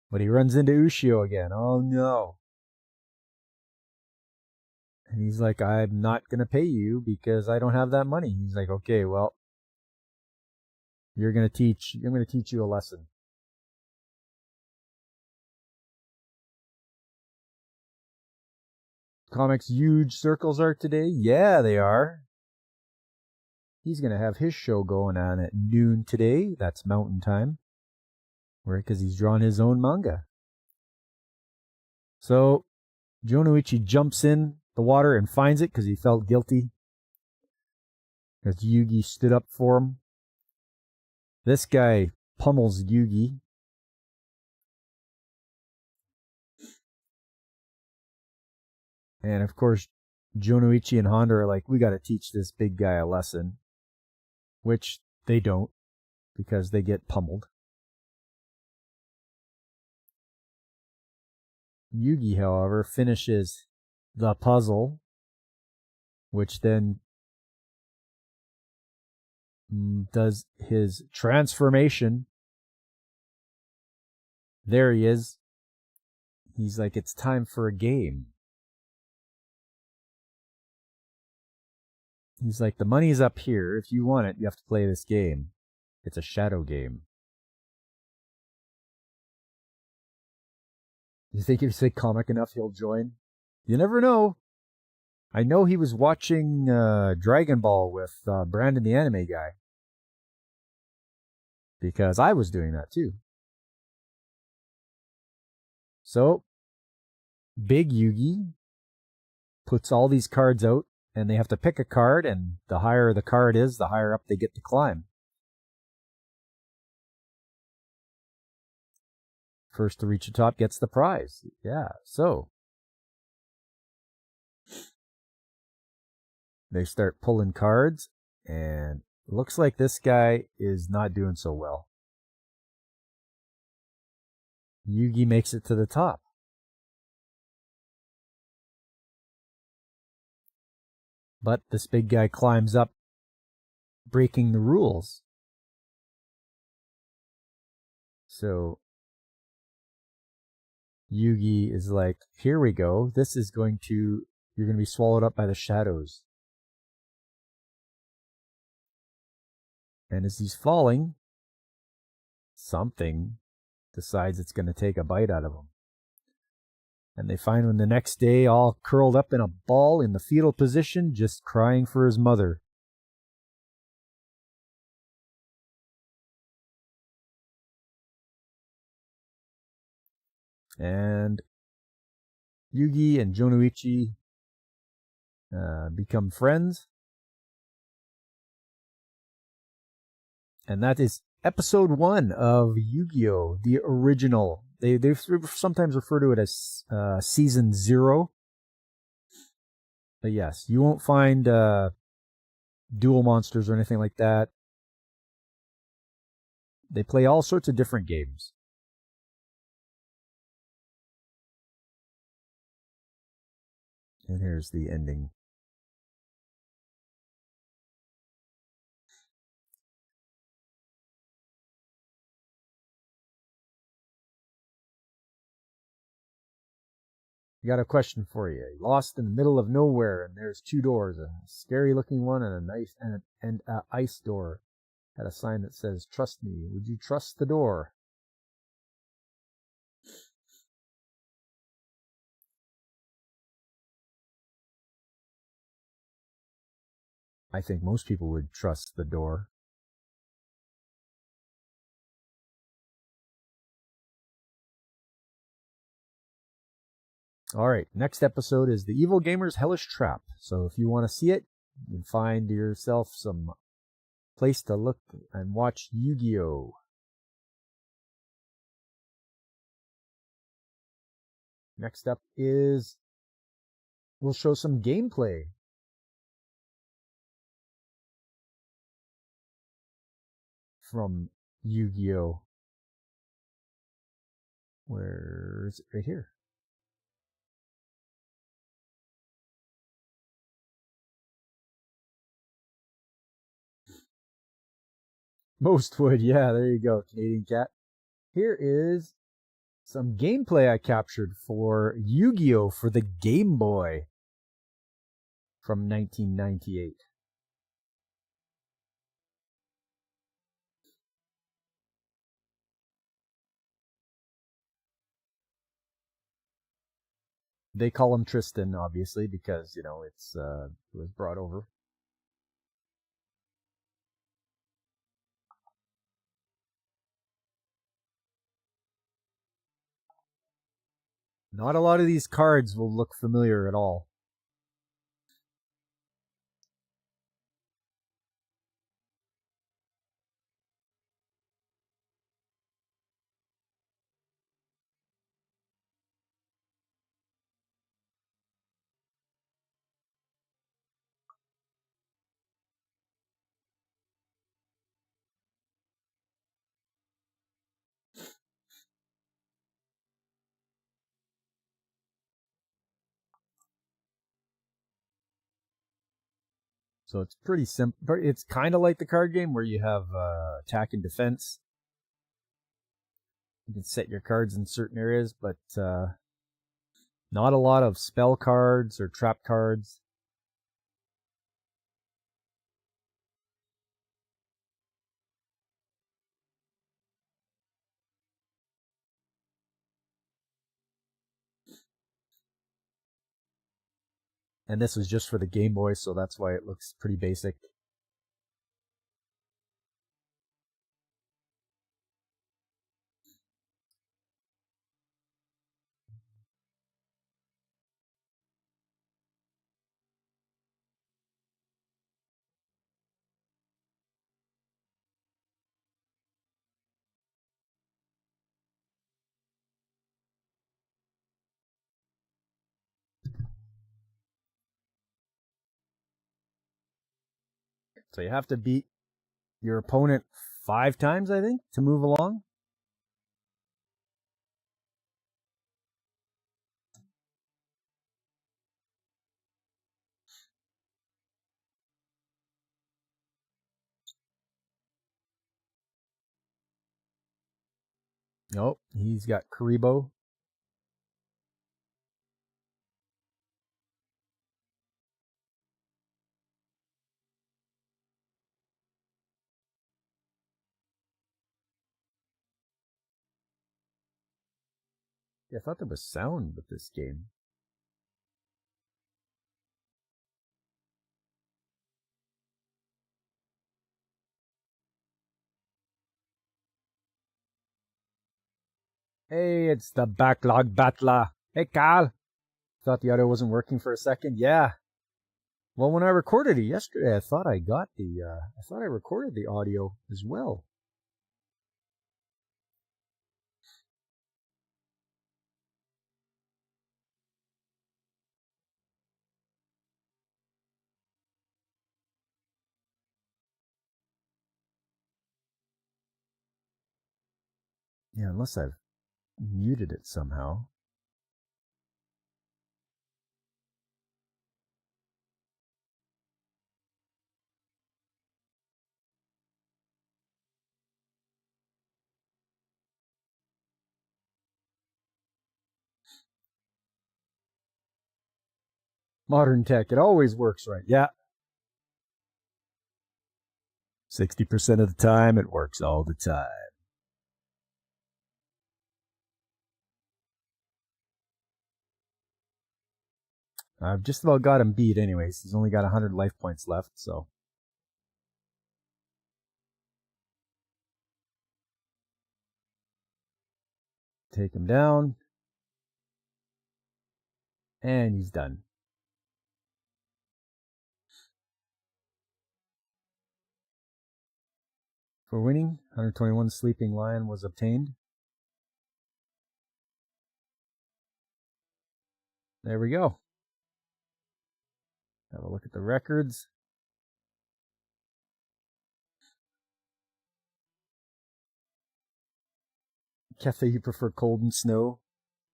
But he runs into Ushio again. Oh no. And he's like, I'm not going to pay you because I don't have that money. He's like, okay, well, I'm going to teach you a lesson. Comics huge circles art today? Yeah, they are. He's going to have his show going on at noon today. That's Mountain Time. Right, because he's drawn his own manga. So Jonoichi jumps in the water and finds it because he felt guilty. Because Yugi stood up for him. This guy pummels Yugi. And of course, Jonoichi and Honda are like, we got to teach this big guy a lesson. Which they don't, because they get pummeled. Yugi, however, finishes the puzzle, which then does his transformation. There he is. He's like, it's time for a game. He's like, the money's up here. If you want it, you have to play this game. It's a shadow game. You think if you say comic enough, he'll join? You never know. I know he was watching Dragon Ball with Brandon the anime guy. Because I was doing that too. So, Big Yugi puts all these cards out, and they have to pick a card, and the higher the card is, the higher up they get to climb. First to reach the top gets the prize. Yeah, so they start pulling cards, and it looks like this guy is not doing so well. Yugi makes it to the top. But this big guy climbs up, breaking the rules. So Yugi is like, here we go. You're going to be swallowed up by the shadows. And as he's falling, something decides it's going to take a bite out of him. And they find him the next day all curled up in a ball in the fetal position, just crying for his mother. And Yugi and Jonoichi become friends. And that is episode 1 of Yu-Gi-Oh! The original. They sometimes refer to it as season 0. But yes, you won't find dual monsters or anything like that. They play all sorts of different games. And here's the ending. I got a question for you. Lost in the middle of nowhere, and there's 2 doors, a scary-looking one and a nice and an ice door. Had a sign that says, "Trust me." Would you trust the door? I think most people would trust the door. All right, next episode is The Evil Gamer's Hellish Trap. So if you want to see it, you can find yourself some place to look and watch Yu-Gi-Oh! Next up is we'll show some gameplay from Yu-Gi-Oh! Where is it? Right here. Most would, yeah, there you go, Canadian Cat. Here is some gameplay I captured for Yu-Gi-Oh! For the Game Boy from 1998. They call him Tristan, obviously, because, it was brought over. Not a lot of these cards will look familiar at all. So it's pretty simple. It's kind of like the card game where you have attack and defense. You can set your cards in certain areas, but not a lot of spell cards or trap cards. And this was just for the Game Boy, so that's why it looks pretty basic. So you have to beat your opponent 5 times, I think, to move along. Nope, he's got Karibo. Yeah, I thought there was sound with this game. Hey, it's the backlog battler. Hey, Carl. Thought the audio wasn't working for a second. Yeah. Well, when I recorded it yesterday, I thought I recorded the audio as well. Yeah, unless I've muted it somehow. Modern tech, it always works right. Yeah. 60% of the time, it works all the time. I've just about got him beat anyways. He's only got 100 life points left, so. Take him down. And he's done. For winning, 121 Sleeping Lion was obtained. There we go. Have a look at the records. Ketha, you prefer cold and snow?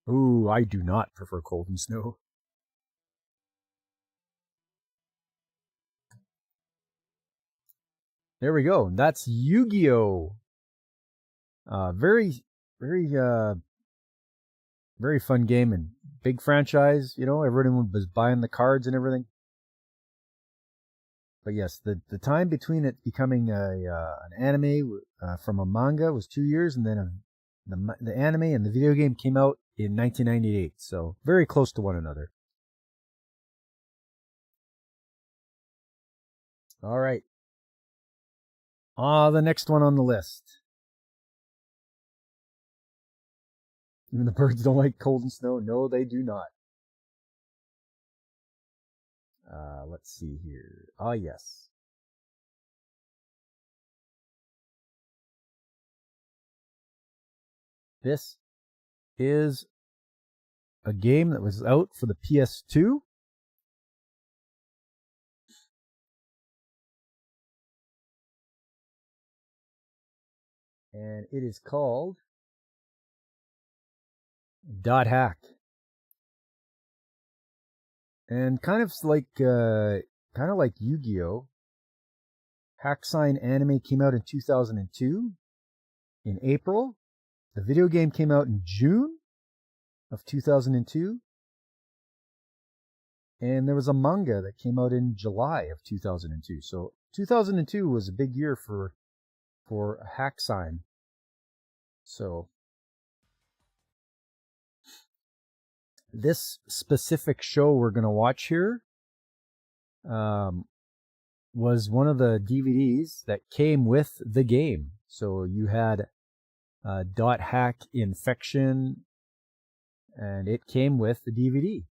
Ooh, I do not prefer cold and snow. There we go. That's Yu-Gi-Oh! Very, very fun game and big franchise. You know, everyone was buying the cards and everything. But yes, the time between it becoming an anime from a manga was 2 years, and then the anime and the video game came out in 1998. So very close to one another. All right. The next one on the list. Even the birds don't like cold and snow. No, they do not. Let's see here. Yes. This is a game that was out for the PS2. And it is called Dot Hack. And kind of like Yu-Gi-Oh! Hack Sign anime came out in 2002 in April. The video game came out in June of 2002. And there was a manga that came out in July of 2002. So 2002 was a big year for Hack Sign. So this specific show we're going to watch here was one of the DVDs that came with the game. So you had Dot Hack Infection, and it came with the DVD.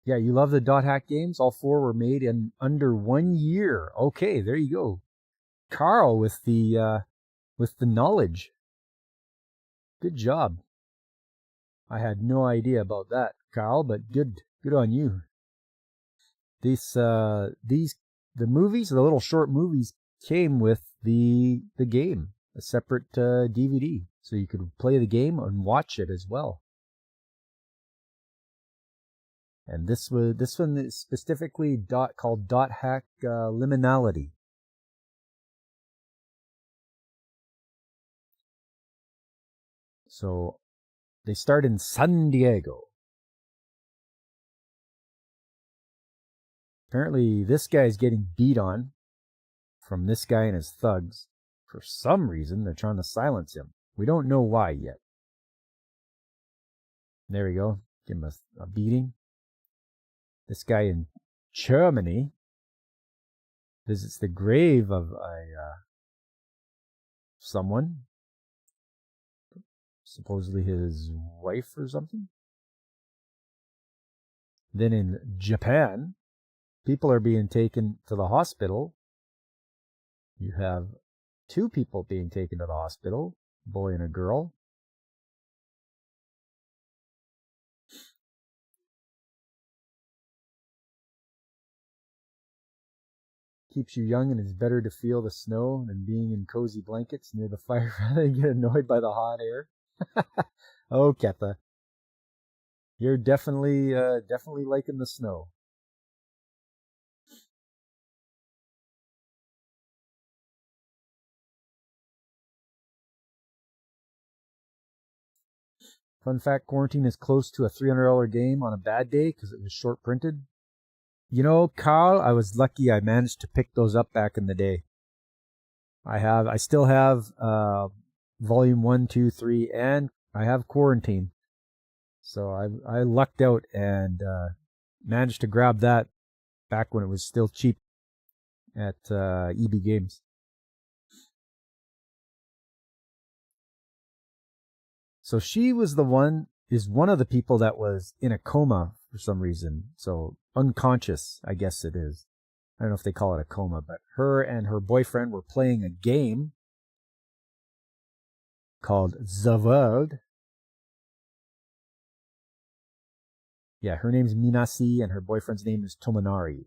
Yeah, you love the Dot Hack games? All 4 were made in under 1 year. Okay, there you go. Carl with the knowledge. Good job. I had no idea about that, Carl, but good on you. The movies, the little short movies, came with the game, a separate DVD, so you could play the game and watch it as well. And this one is specifically called Dot Hack Liminality. So they start in San Diego. Apparently, this guy's getting beat on from this guy and his thugs. For some reason, they're trying to silence him. We don't know why yet. There we go. Give him a beating. This guy in Germany visits the grave of someone. Supposedly his wife or something. Then in Japan, people are being taken to the hospital. You have 2 people being taken to the hospital, a boy and a girl. Keeps you young, and it's better to feel the snow than being in cozy blankets near the fire rather than get annoyed by the hot air. Oh, Ketha. You're definitely liking the snow. Fun fact, Quarantine is close to a $300 game on a bad day because it was short printed. You know, Carl, I was lucky I managed to pick those up back in the day. I still have volume 1, 2, 3, and I have Quarantine. So I lucked out and managed to grab that back when it was still cheap at EB Games. So she is one of the people that was in a coma for some reason. So unconscious, I guess it is. I don't know if they call it a coma, but her and her boyfriend were playing a game called The World. Yeah, her name's Minasi, and her boyfriend's name is Tomonari.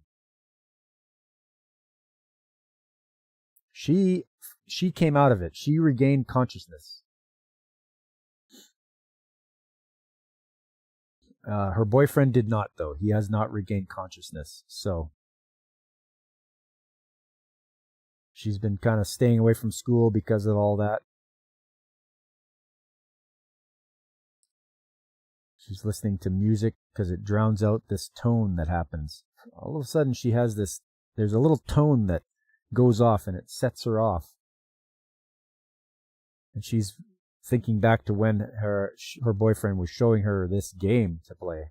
She came out of it. She regained consciousness. Her boyfriend did not, though. He has not regained consciousness. So she's been kind of staying away from school because of all that. She's listening to music because it drowns out this tone that happens. All of a sudden, she has this. There's a little tone that goes off, and it sets her off. And she's thinking back to when her boyfriend was showing her this game to play.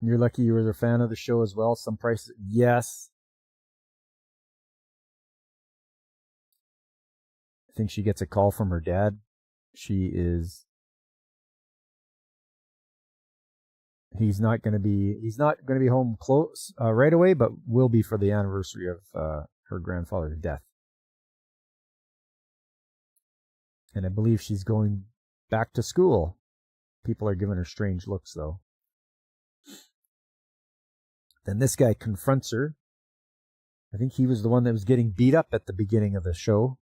You're lucky you were a fan of the show as well. Some prices, yes. I think she gets a call from her dad. He's not going to be home close right away, but will be for the anniversary of her grandfather's death. And I believe she's going back to school. People are giving her strange looks, though. Then this guy confronts her. I think he was the one that was getting beat up at the beginning of the show.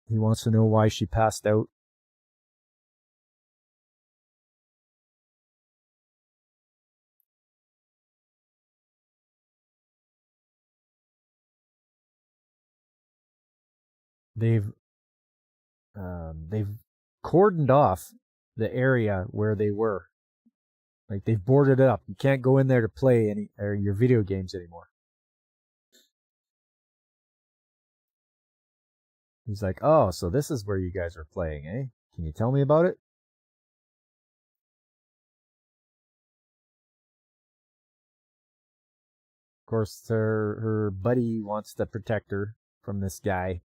He wants to know why she passed out. They've cordoned off the area where they were. Like, they've boarded it up. You can't go in there to play your video games anymore. He's like, oh, so this is where you guys are playing, eh? Can you tell me about it? Of course, her buddy wants to protect her from this guy.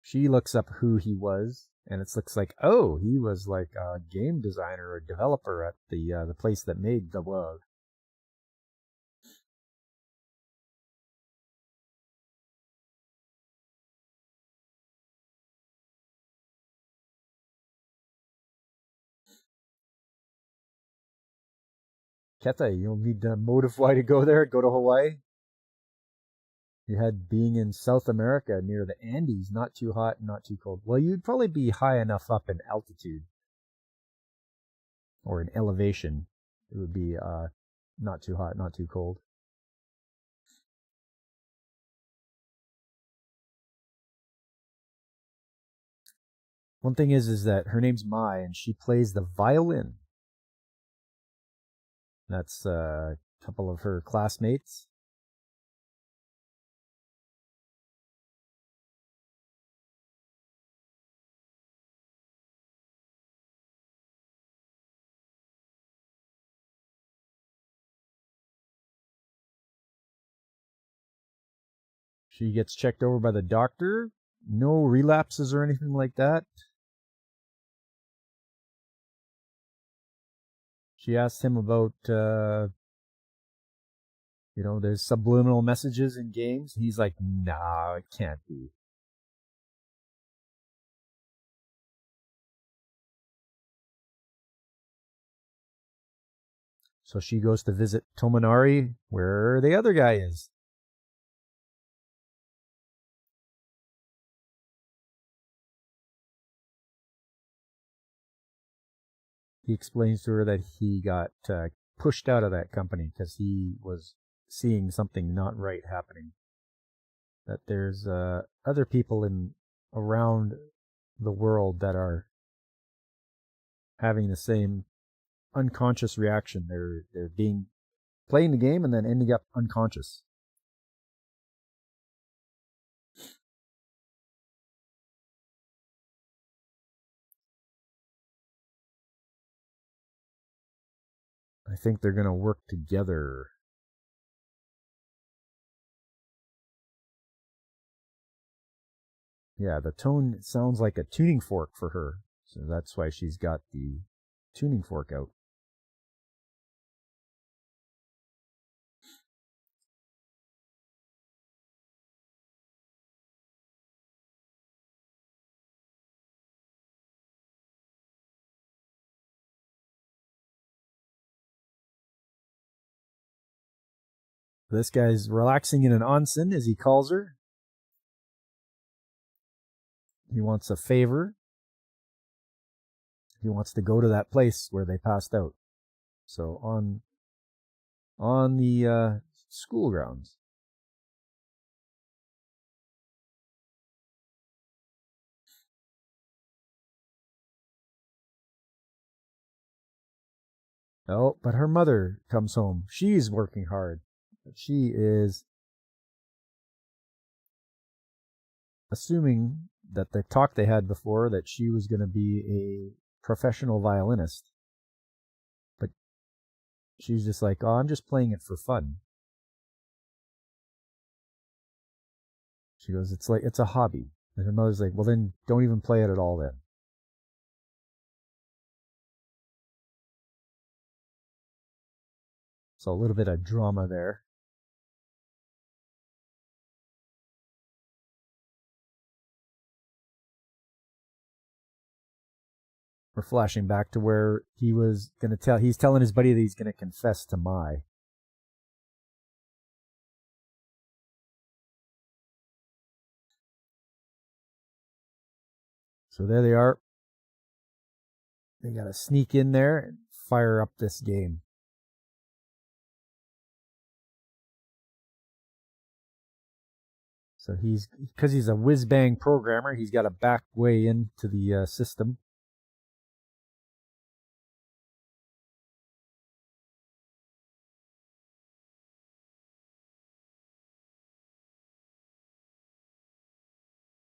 She looks up who he was, and it looks like, oh, he was like a game designer or developer at the place that made the world. Keta, you don't need a motive why to go there. Go to Hawaii. You had being in South America near the Andes, not too hot, not too cold. Well, you'd probably be high enough up in altitude or in elevation. It would be not too hot, not too cold. One thing is that her name's Mai, and she plays the violin. That's a couple of her classmates. She gets checked over by the doctor. No relapses or anything like that. She asks him about, there's subliminal messages in games. He's like, nah, it can't be. So she goes to visit Tomonari, where the other guy is. He explains to her that he got pushed out of that company because he was seeing something not right happening. That there's other people around the world that are having the same unconscious reaction. They're playing the game and then ending up unconscious. I think they're going to work together. Yeah, the tone sounds like a tuning fork for her. So that's why she's got the tuning fork out. This guy's relaxing in an onsen, as he calls her. He wants a favor. He wants to go to that place where they passed out. So on the school grounds. Oh, but her mother comes home. She's working hard. She is assuming that the talk they had before that she was going to be a professional violinist. But she's just like, oh, I'm just playing it for fun. She goes, it's a hobby. And her mother's like, well, then don't even play it at all then. So a little bit of drama there. We're flashing back to where he's telling his buddy that he's going to confess to Mai. So there they are. They got to sneak in there and fire up this game. So because he's a whiz-bang programmer, he's got a back way into the system.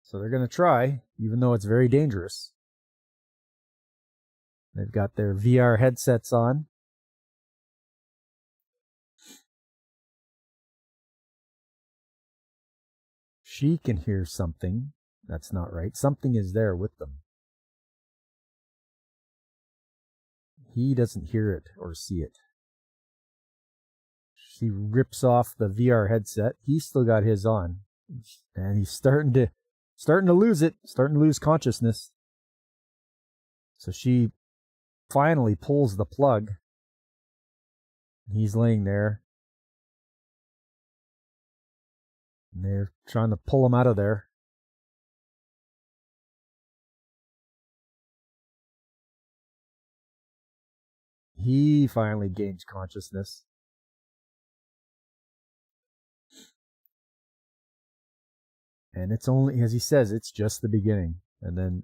So they're going to try, even though it's very dangerous. They've got their VR headsets on. She can hear something that's not right. Something is there with them. He doesn't hear it or see it. She rips off the VR headset. He's still got his on. And he's starting to lose it, starting to lose consciousness. So she finally pulls the plug. He's laying there. And they're trying to pull him out of there. He finally gains consciousness. And it's only, as he says, it's just the beginning. And then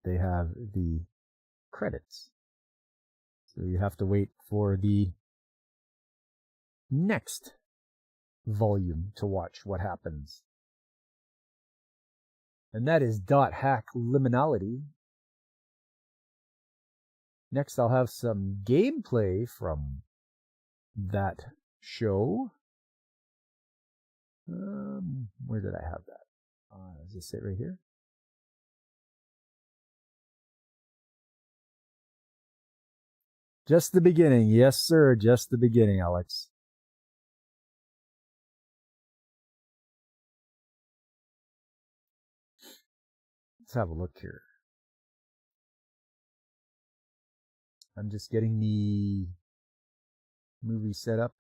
they have the credits. So you have to wait for the next volume to watch what happens. And that is Dot Hack Liminality. Next, I'll have some gameplay from that show. Where did I have that? Does this sit right here? Just the beginning. Yes, sir. Just the beginning, Alex. Let's have a look here. I'm just getting the movie set up.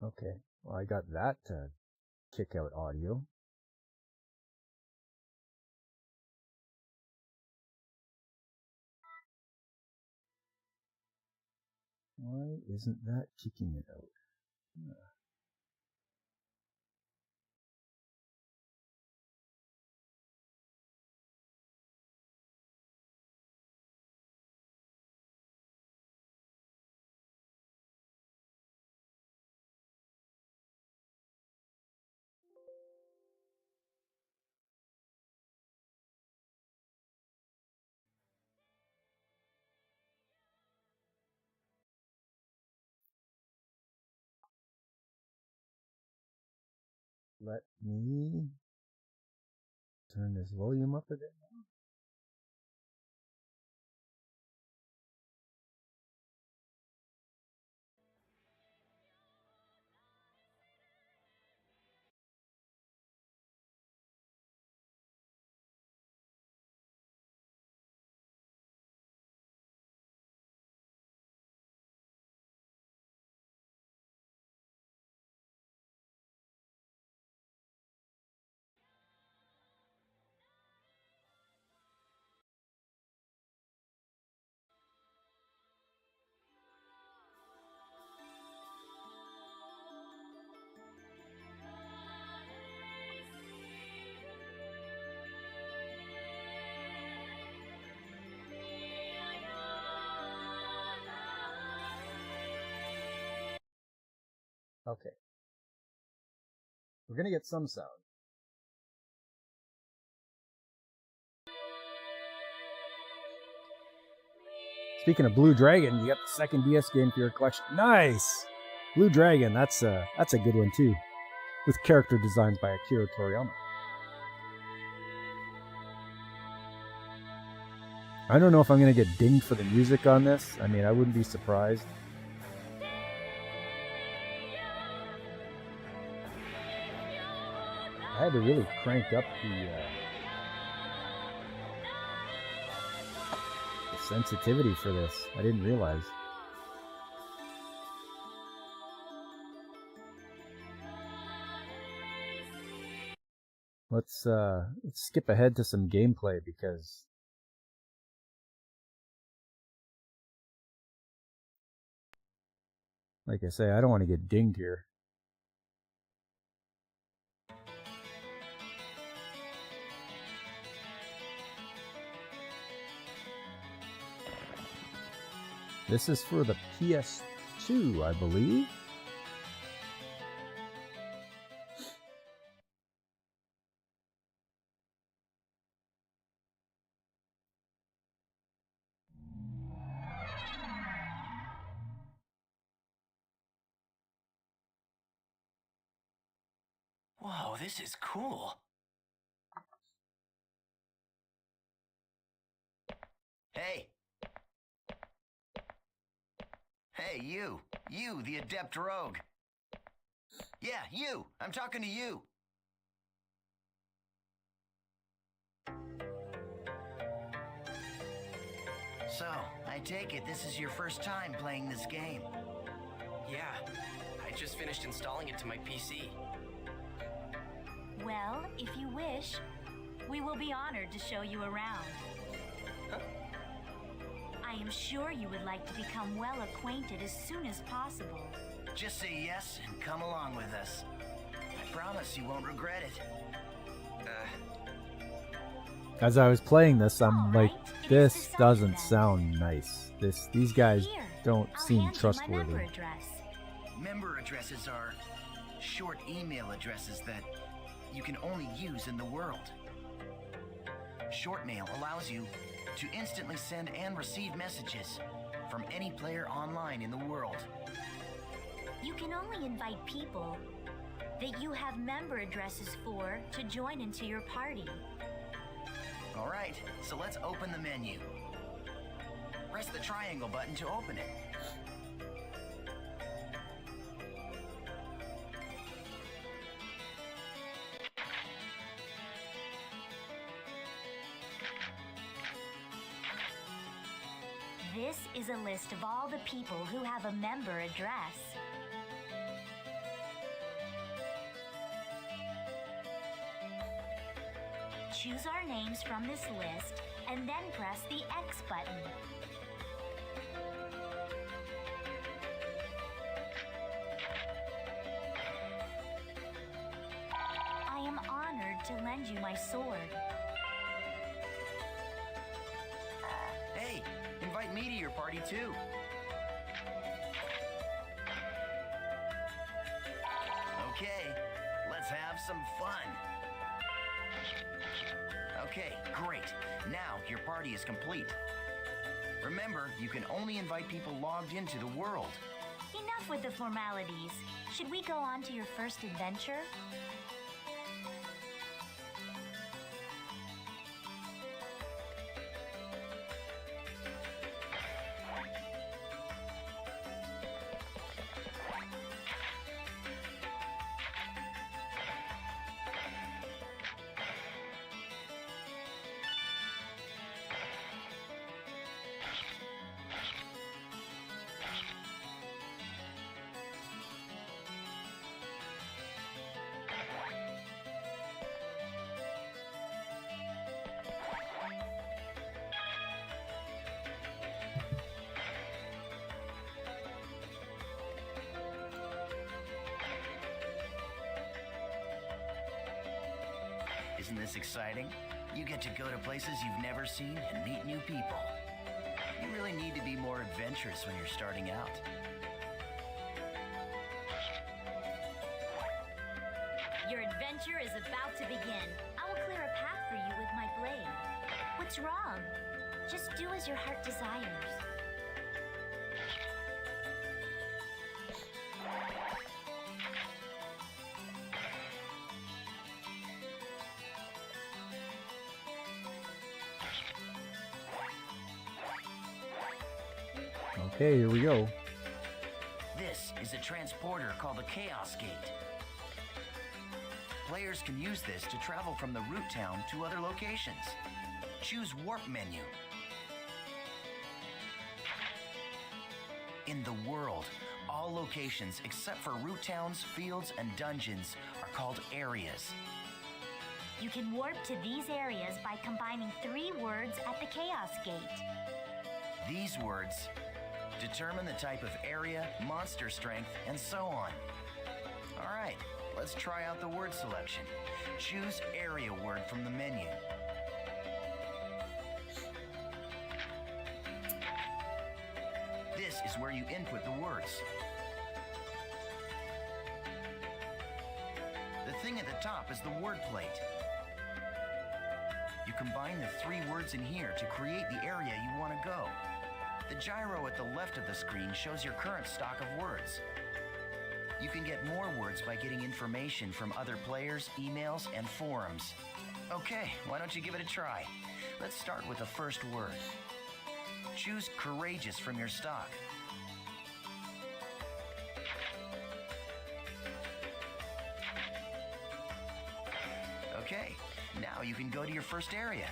Okay, well, I got that to kick out audio. Why isn't that kicking it out? Let me turn this volume up a bit more. Okay. We're going to get some sound. Speaking of Blue Dragon, you got the second DS game for your collection. Nice! Blue Dragon, that's a good one too. With character designs by Akira Toriyama. I don't know if I'm going to get dinged for the music on this. I mean, I wouldn't be surprised. I had to really crank up the sensitivity for this. I didn't realize. Let's skip ahead to some gameplay because like I say, I don't want to get dinged here. This is for the PS2, I believe. Whoa, this is cool. Hey. Hey, you. You, the adept rogue. Yeah, you. I'm talking to you. So, I take it this is your first time playing this game. Yeah, I just finished installing it to my PC. Well, if you wish, we will be honored to show you around. Huh? I am sure you would like to become well acquainted as soon as possible. Just say yes and come along with us. I promise you won't regret it. As I was playing this, I'm All like, right, this the doesn't then. sound nice. These guys Here, don't I'll seem hand you my trustworthy. member address. Member addresses are short email addresses that you can only use in the world. Short mail allows you to instantly send and receive messages from any player online in the world. You can only invite people that you have member addresses for to join into your party. All right, so let's open the menu. Press the triangle button to open it. This is a list of all the people who have a member address. Choose our names from this list and then press the X button. I am honored to lend you my sword. Hey, invite me to your party too. Okay, let's have some fun. Okay, great. Now your party is complete. Remember, you can only invite people logged into the world. Enough with the formalities. Should we go on to your first adventure? Isn't this exciting? You get to go to places you've never seen and meet new people. You really need to be more adventurous when you're starting out. Your adventure is about to begin. I will clear a path for you with my blade. What's wrong? Just do as your heart desires. Okay, here we go. This is a transporter called the Chaos Gate. Players can use this to travel from the root town to other locations. Choose Warp menu. In the world, all locations except for root towns, fields, and dungeons are called areas. You can warp to these areas by combining 3 words at the Chaos Gate. These words determine the type of area, monster strength, and so on. All right, let's try out the word selection. Choose area word from the menu. This is where you input the words. The thing at the top is the word plate. You combine the 3 words in here to create the area you want to go. The gyro at the left of the screen shows your current stock of words. You can get more words by getting information from other players, emails, and forums. Okay, why don't you give it a try? Let's start with the first word. Choose courageous from your stock. Okay, now you can go to your first area.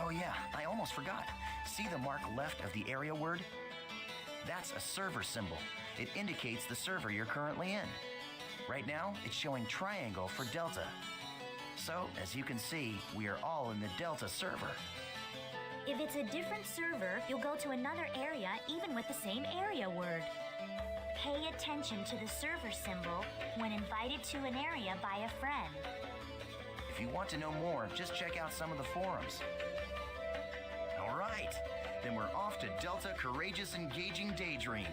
Oh yeah, I almost forgot. See the mark left of the area word? That's a server symbol. It indicates the server you're currently in. Right now, it's showing triangle for Delta. So, as you can see, we are all in the Delta server. If it's a different server, you'll go to another area even with the same area word. Pay attention to the server symbol when invited to an area by a friend. If you want to know more, just check out some of the forums. All right, then we're off to Delta Courageous Engaging Daydream.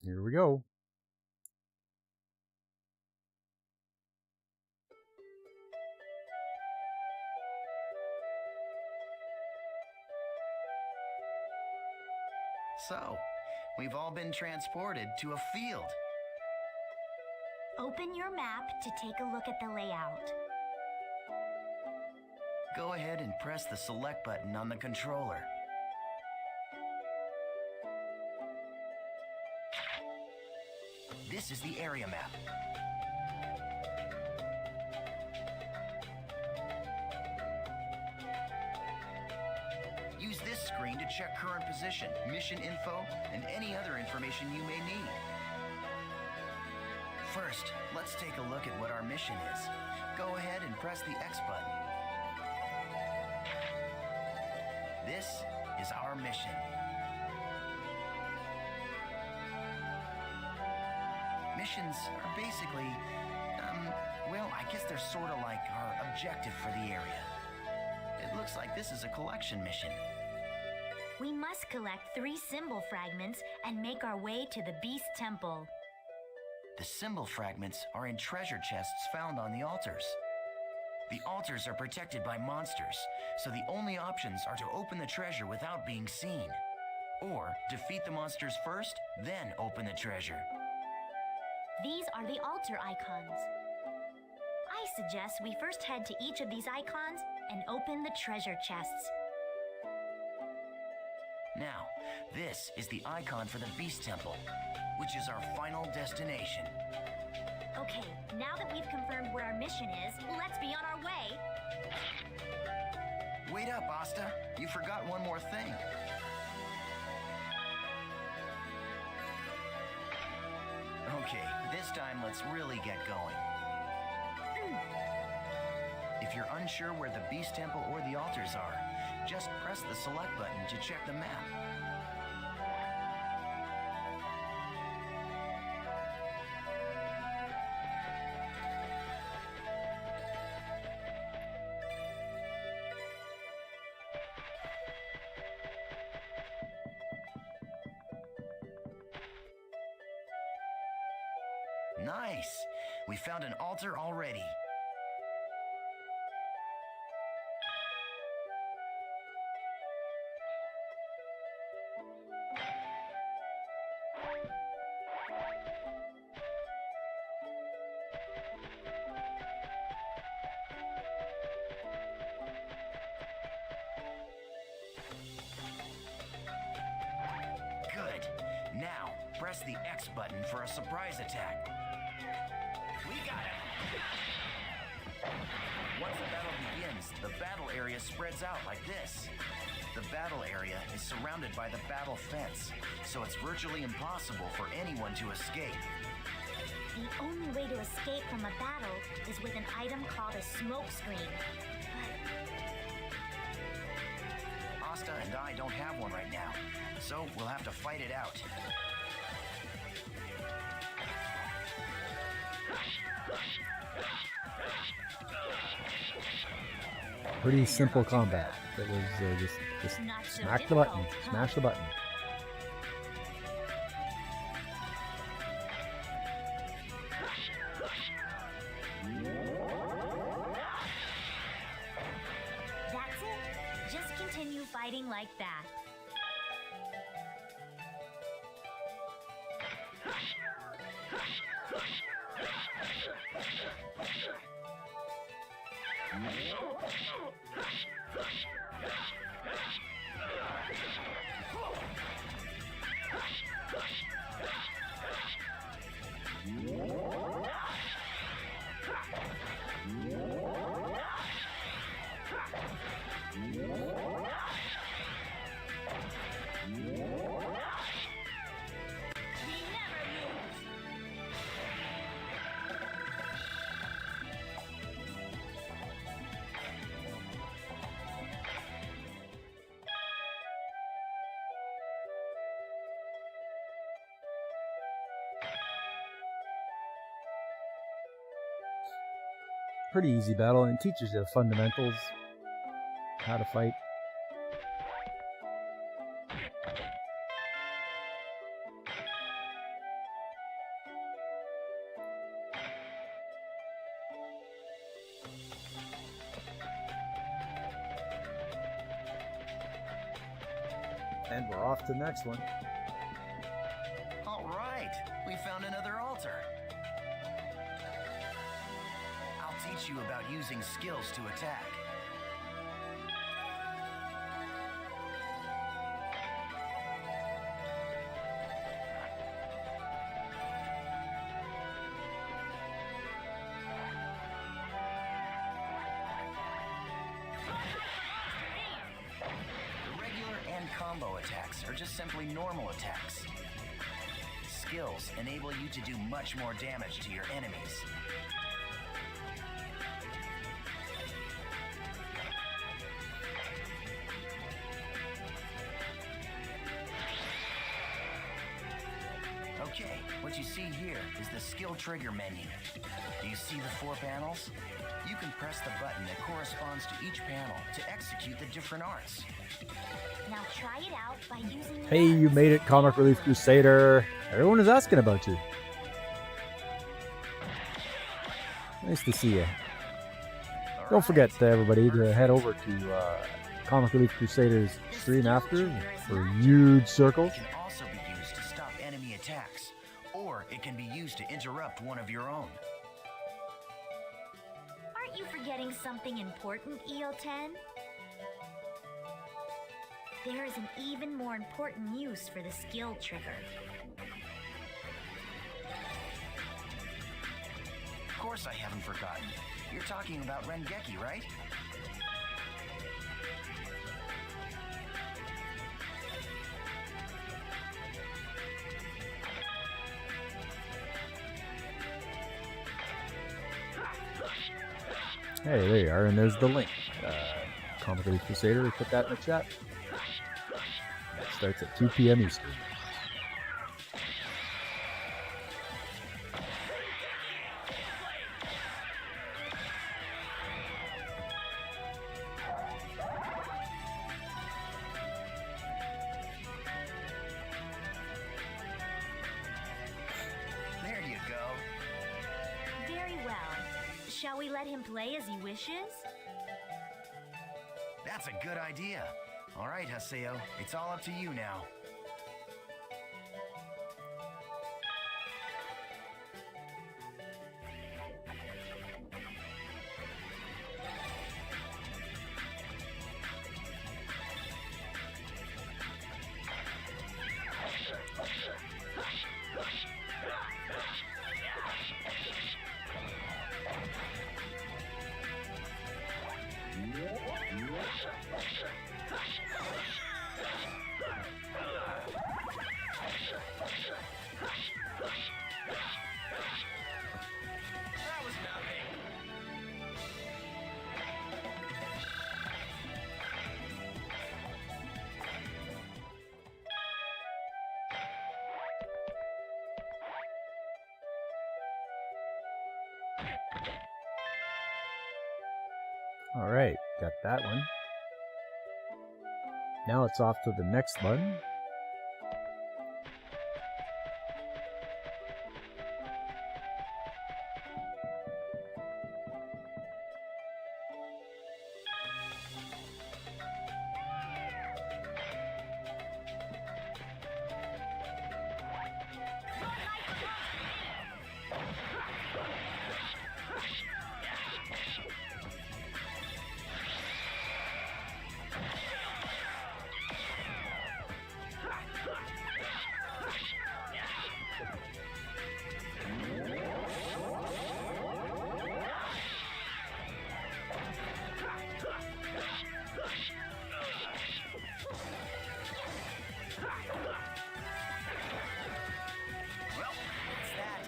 Here we go. So, we've all been transported to a field. Open your map to take a look at the layout. Go ahead and press the select button on the controller. This is the area map. Use this screen to check current position, mission info, and any other information you may need. First, let's take a look at what our mission is. Go ahead and press the X button. This is our mission. Missions are basically, well, I guess they're sort of like our objective for the area. It looks like this is a collection mission. We must collect 3 symbol fragments and make our way to the Beast Temple. The symbol fragments are in treasure chests found on the altars. The altars are protected by monsters, so the only options are to open the treasure without being seen. Or defeat the monsters first, then open the treasure. These are the altar icons. I suggest we first head to each of these icons and open the treasure chests. Now, this is the icon for the Beast Temple, which is our final destination. Okay, now that we've confirmed where our mission is, let's be on our way. Wait up, Asta. You forgot one more thing. Okay, this time let's really get going. If you're unsure where the Beast Temple or the altars are, just press the select button to check the map. Nice. We found an altar already. Good. Now, press the X button for a surprise attack. We got it! Once the battle begins, the battle area spreads out like this. The battle area is surrounded by the battle fence, so it's virtually impossible for anyone to escape. The only way to escape from a battle is with an item called a smoke screen. Asta and I don't have one right now, so we'll have to fight it out. Pretty simple combat. That was just Not so smack the button, difficult, huh? smash the button. That's it. Just continue fighting like that. Pretty easy battle, and it teaches you the fundamentals, how to fight. And we're off to the next one. All right, we found another altar. I'll teach you about using skills to attack. The regular and combo attacks are just simply normal attacks. Skills enable you to do much more damage to your enemies. Okay, what you see here is the skill trigger menu. Do you see the 4 panels? You can press the button that corresponds to each panel to execute the different arts. Now try it out by using the Hey, you made it, Comic Relief Crusader. Everyone is asking about you. Nice to see you. Don't forget, everybody, to head over to Comic Relief Crusader's stream after for huge circles. It can also be used to stop enemy attacks, or it can be used to interrupt one of your own. Aren't you forgetting something important, EO10? There is an even more important use for the skill trigger. Of course I haven't forgotten. You're talking about Rengeki, right? Hey, there you are, and there's the link. Comic Relief Crusader, we put that in the chat. It starts at 2 p.m. Eastern. There you go. Shall we let him play as he wishes? That's a good idea. All right, Haseo, it's all up to you now. That was nothing. All right, got that one. Now it's off to the next one. Well, that's that.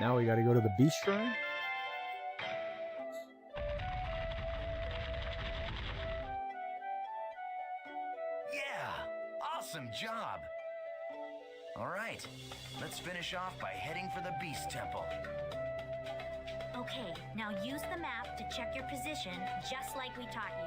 Now we got to go to the Beast Shrine. Yeah, awesome job. All right, let's finish off by heading for the Beast Temple. Okay, now use the map to check your position just like we taught you.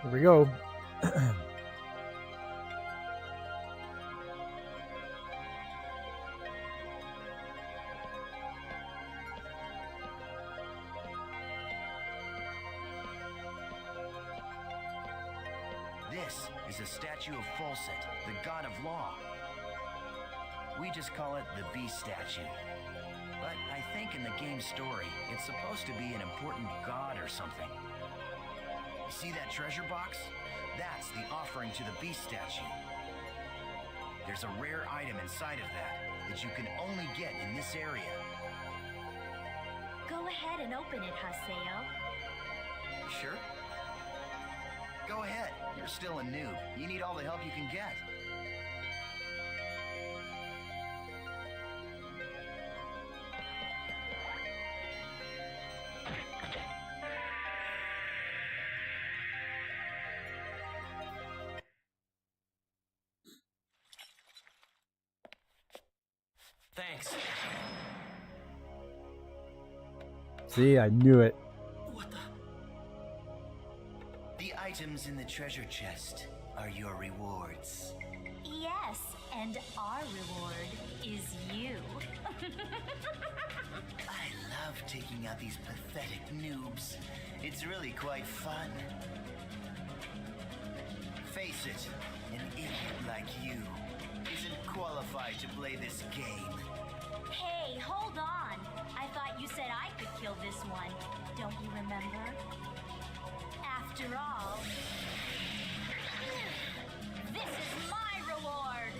Here we go. This is a statue of Folset, the god of law. We just call it the Beast statue. But I think in the game's story, it's supposed to be an important god or something. You see that treasure box? That's the offering to the Beast statue. There's a rare item inside of that you can only get in this area. Go ahead and open it, Haseo. Sure? Go ahead. You're still a noob. You need all the help you can get. Thanks. See, I knew it. What the? The items in the treasure chest are your rewards. Yes, and our reward is you. I love taking out these pathetic noobs. It's really quite fun. Face it, an idiot like you isn't qualified to play this game. Hey, hold on. I thought you said I could kill this one. Don't you remember? After all, this is my reward.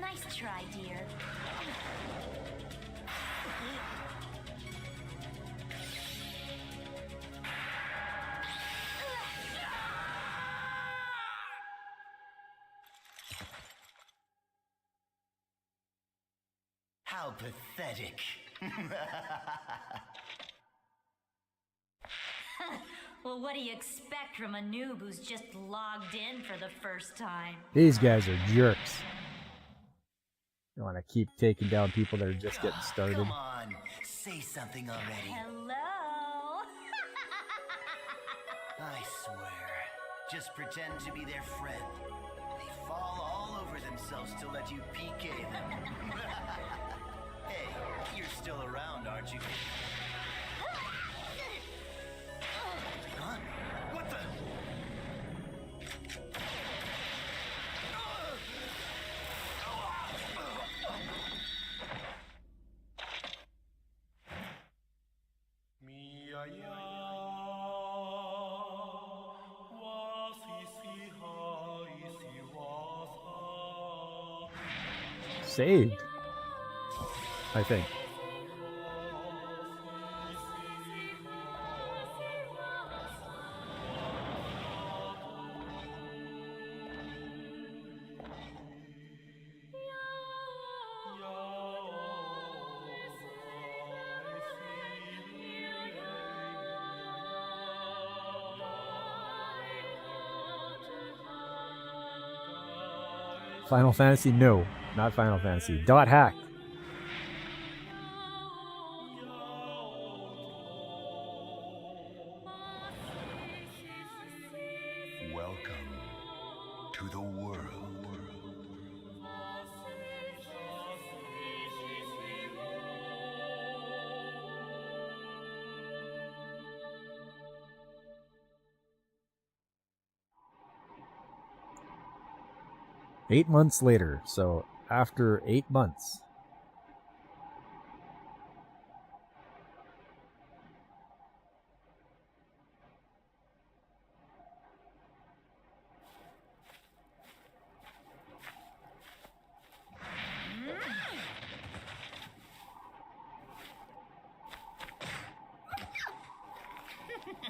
Nice try, dear. How pathetic. Well, what do you expect from a noob who's just logged in for the first time? These guys are jerks. You want to keep taking down people that are just getting started. Come on, say something already. Hello? I swear, just pretend to be their friend. They fall all over themselves to let you PK them. Hey, you're still around, aren't you? Huh? What the? Saved, I think. Final Fantasy? No, not Final Fantasy. Dot hack. Welcome to the world. Eight months later, so after 8 months.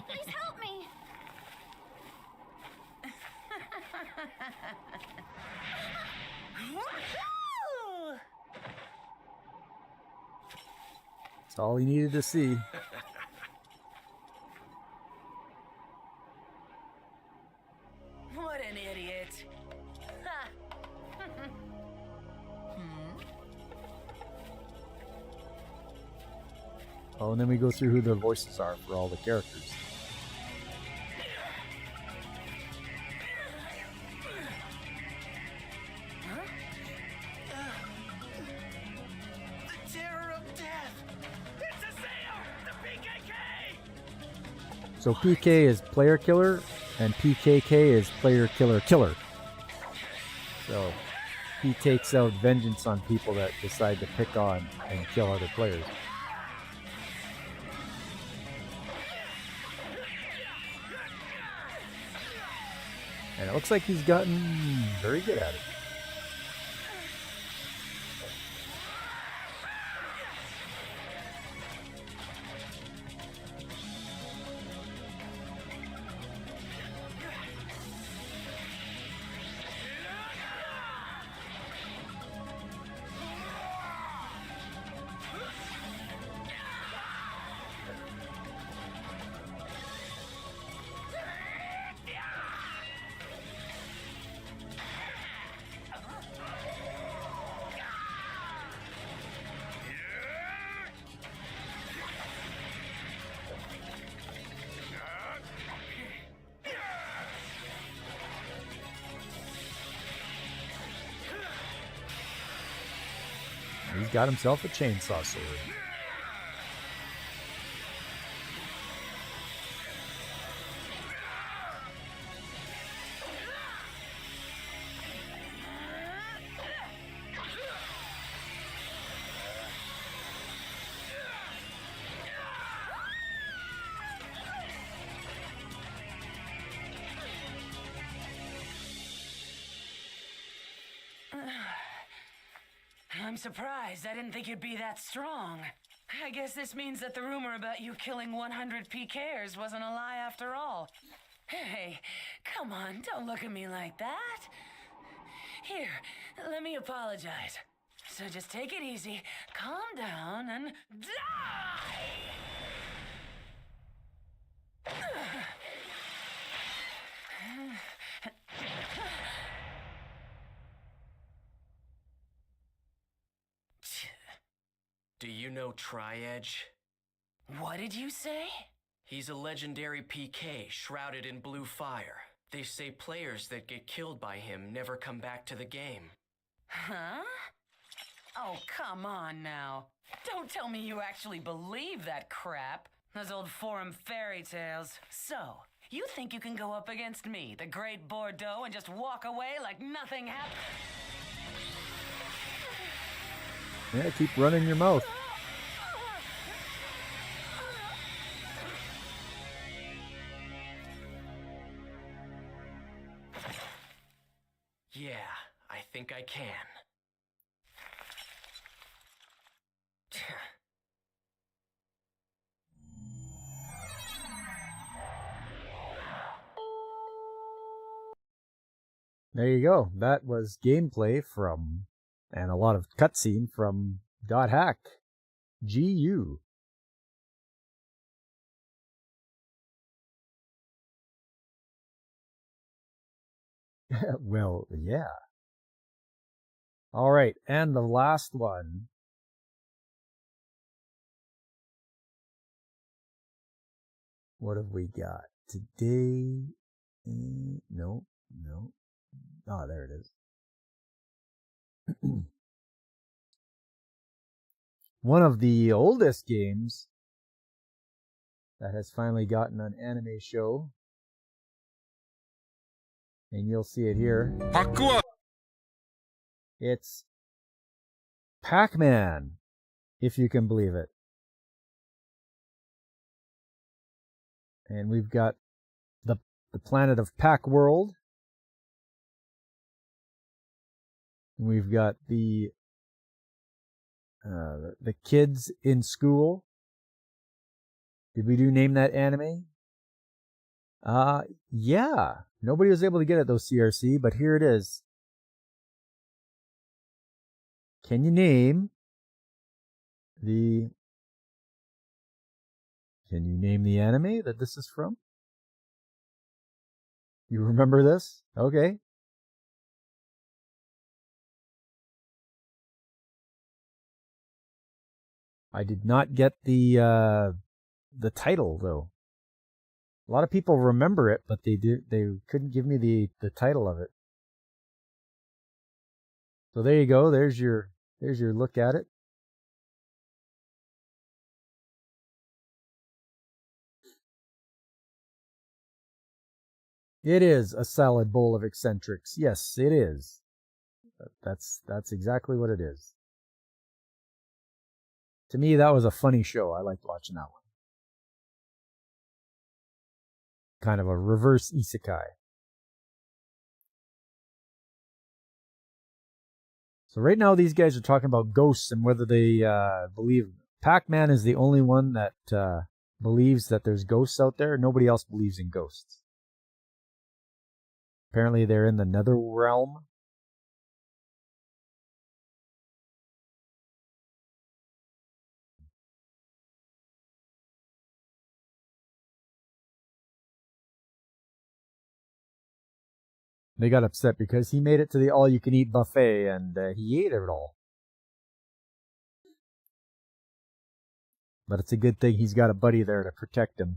Please help me! That's all he needed to see. What an idiot. Oh, and then we go through who the voices are for all the characters. The terror of death! It's a sail! The PKK! So PK is player killer, and PKK is player killer killer. So he takes out vengeance on people that decide to pick on and kill other players. And it looks like he's gotten very good at it. He's got himself a chainsaw sword. I'm surprised. I didn't think you'd be that strong. I guess this means that the rumor about you killing 100 PKers wasn't a lie after all. Hey, come on, don't look at me like that. Here, let me apologize. So just take it easy, calm down, and die! Do you know Tri-Edge? What did you say? He's a legendary PK shrouded in blue fire. They say players that get killed by him never come back to the game. Huh? Oh, come on now. Don't tell me you actually believe that crap. Those old forum fairy tales. So, you think you can go up against me, the Great Bordeaux, and just walk away like nothing happened? Yeah, keep running your mouth. Yeah, I think I can. There you go. That was gameplay from, and a lot of cutscene from .hack. GU. Well, yeah. All right, and the last one. What have we got today? No. Oh, there it is. One of the oldest games that has finally gotten an anime show. And you'll see it here. It's Pac-Man, if you can believe it. And we've got the planet of Pac World. We've got the kids in school. Did we name that anime? Yeah. Nobody was able to get it though, CRC, but here it is. Can you name the anime that this is from? You remember this? Okay. I did not get the title though. A lot of people remember it, but they couldn't give me the title of it. So there you go. There's your look at it. It is a salad bowl of eccentrics. Yes, it is. That's exactly what it is. To me, that was a funny show. I liked watching that one. Kind of a reverse isekai. So right now, these guys are talking about ghosts and whether they believe. Pac-Man is the only one that believes that there's ghosts out there. Nobody else believes in ghosts. Apparently, they're in the nether realm. They got upset because he made it to the all-you-can-eat buffet and he ate it all. But it's a good thing he's got a buddy there to protect him.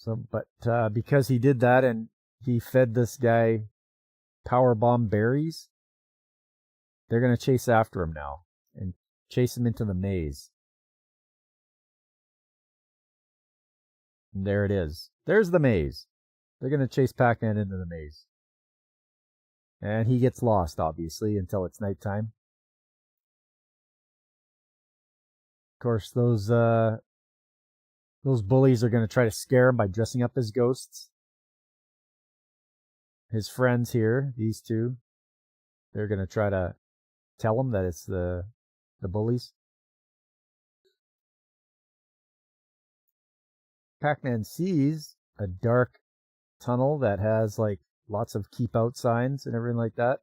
So, but because he did that and he fed this guy power bomb berries, they're going to chase after him now and chase him into the maze. And there it is. There's the maze. They're going to chase Pac-Man into the maze. And he gets lost, obviously, until it's nighttime. Of course, those bullies are going to try to scare him by dressing up as ghosts. His friends here, these two, they're going to try to tell him that it's the bullies. Pac-Man sees a dark tunnel that has like lots of keep out signs and everything like that.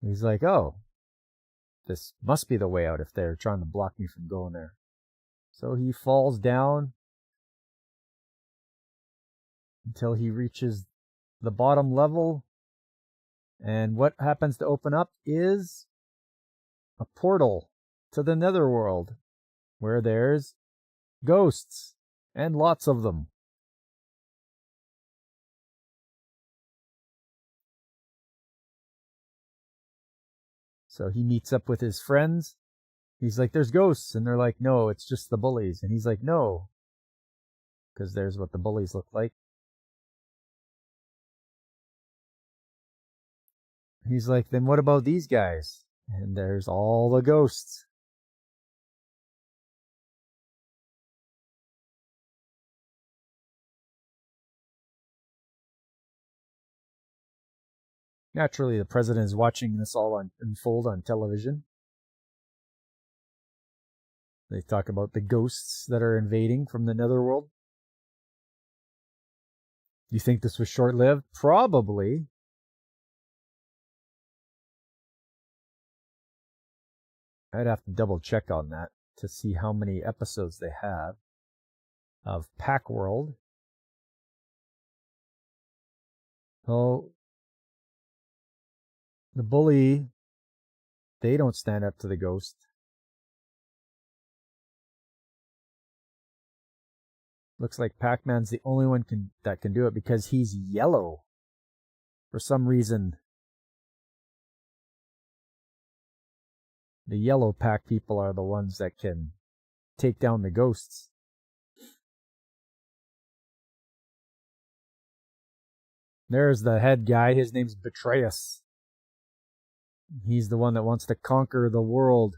He's like, oh, this must be the way out if they're trying to block me from going there. So he falls down until he reaches the bottom level. And what happens to open up is a portal to the netherworld where there's ghosts and lots of them. So he meets up with his friends. He's like, there's ghosts. And they're like, no, it's just the bullies. And he's like, no, because there's what the bullies look like. He's like, then what about these guys? And there's all the ghosts. Naturally, the president is watching this all unfold on television. They talk about the ghosts that are invading from the netherworld. You think this was short-lived? Probably. I'd have to double check on that to see how many episodes they have of Pac World. Oh, the bully, they don't stand up to the ghost. Looks like Pac-Man's the only one that can do it because he's yellow. For some reason, the yellow Pac people are the ones that can take down the ghosts. There's the head guy. His name's Betrayus. He's the one that wants to conquer the world.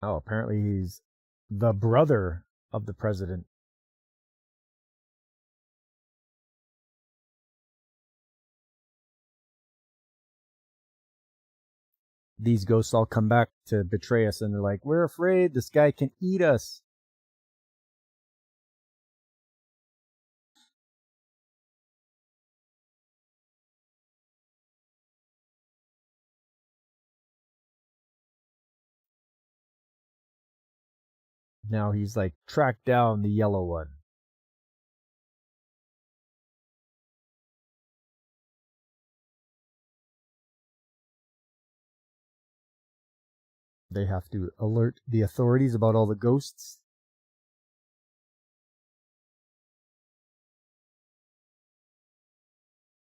Oh, apparently he's the brother of the president. These ghosts all come back to betray us, and they're like, we're afraid this guy can eat us. Now he's like, track down the yellow one. They have to alert the authorities about all the ghosts.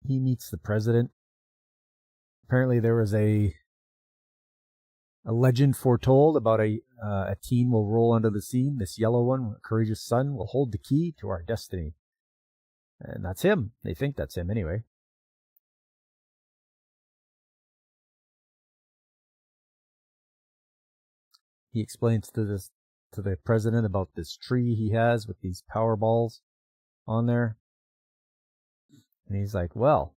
He meets the president. Apparently there was a legend foretold about a teen will roll onto the scene. This yellow one, a courageous son, will hold the key to our destiny. And that's him. They think that's him anyway. He explains to the president about this tree he has with these power balls on there. And he's like, well,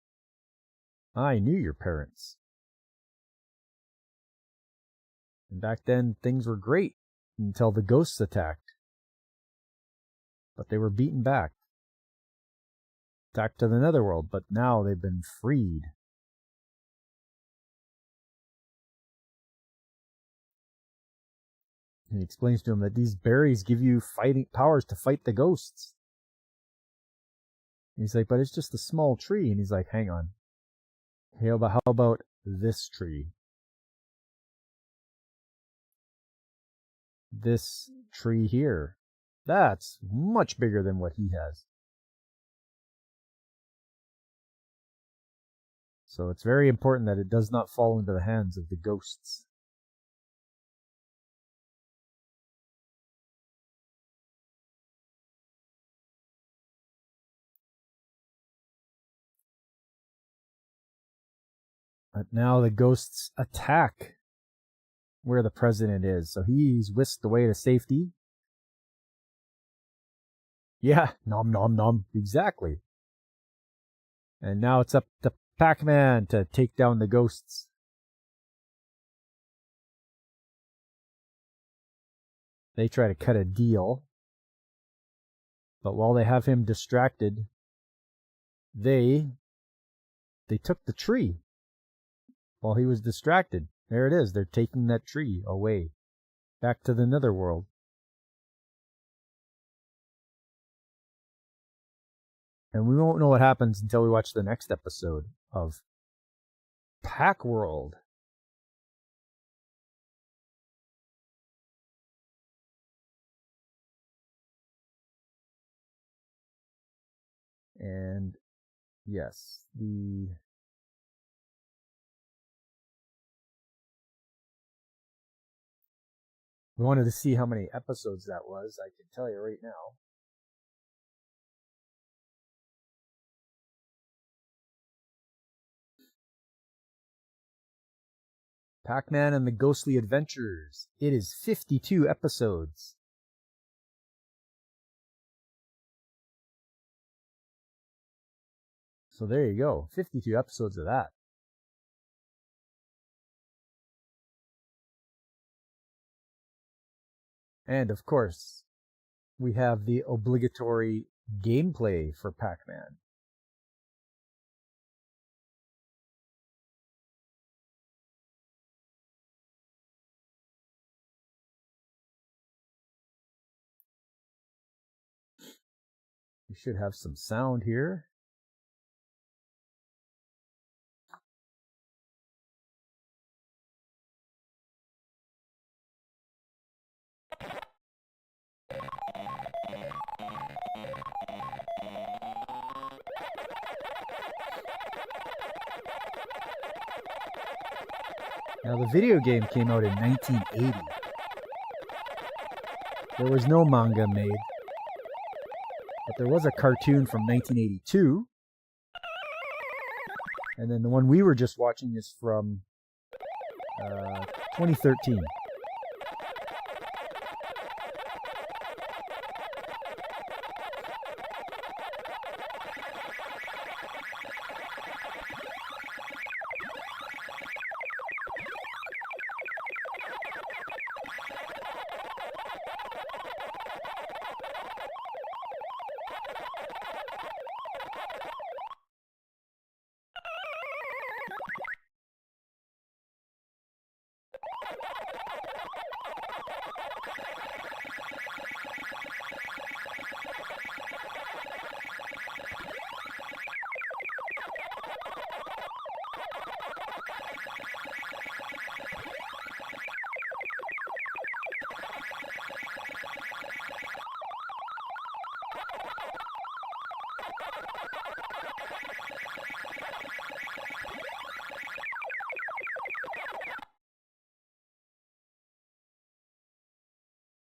I knew your parents. And back then, things were great until the ghosts attacked. But they were beaten back. Back to the netherworld, but now they've been freed. And he explains to him that these berries give you fighting powers to fight the ghosts. He's like, but it's just a small tree. And he's like, hang on. Hey, how about this tree? This tree here. That's much bigger than what he has. So it's very important that it does not fall into the hands of the ghosts. But now the ghosts attack where the president is. So he's whisked away to safety. Yeah, nom nom nom. Exactly. And now it's up to Pac-Man to take down the ghosts. They try to cut a deal. But while they have him distracted, they took the tree while he was distracted. There it is. They're taking that tree away back to the netherworld. And we won't know what happens until we watch the next episode of Pac World. And yes, we wanted to see how many episodes that was. I can tell you right now. Pac-Man and the Ghostly Adventures. It is 52 episodes. So there you go. 52 episodes of that. And of course, we have the obligatory gameplay for Pac-Man. We should have some sound here. Now, the video game came out in 1980. There was no manga made, but there was a cartoon from 1982. And then the one we were just watching is from 2013.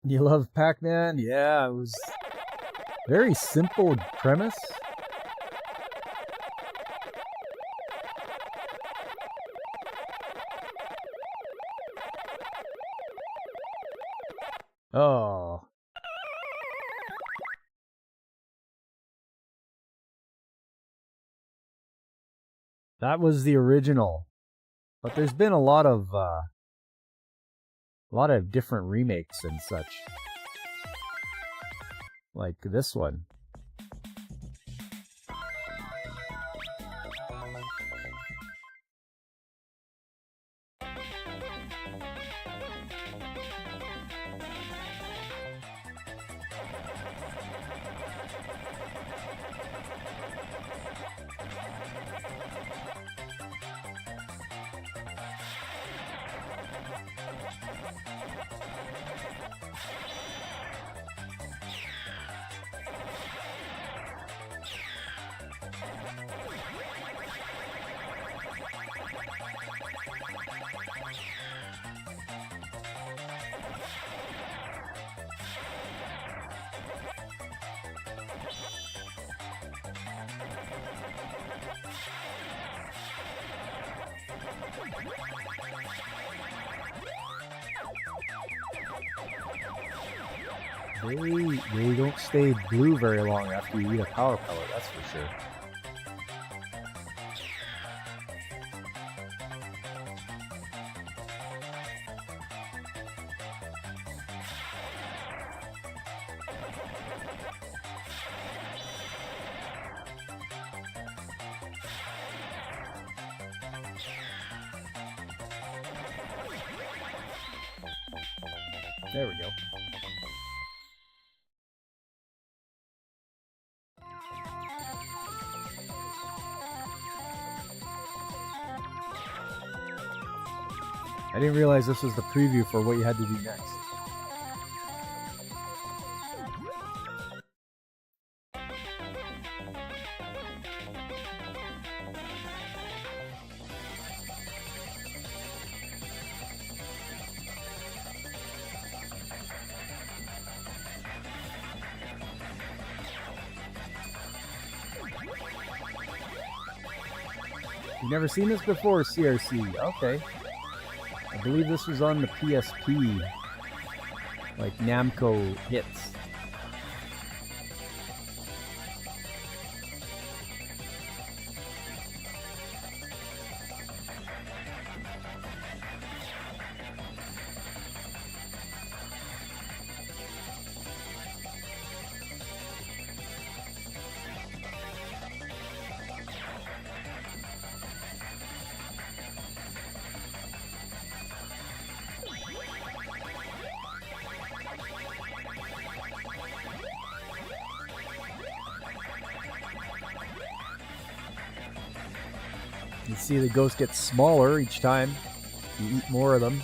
You love Pac-Man? Yeah, it was very simple premise. Oh. That was the original. But there's been a lot of different remakes and such. Like this one. They don't stay blue very long after you eat a power pellet, that's for sure. There we go. I didn't realize this was the preview for what you had to do next. You've never seen this before, CRC. Okay. I believe this was on the PSP, like Namco hits. You see the ghost gets smaller each time you eat more of them.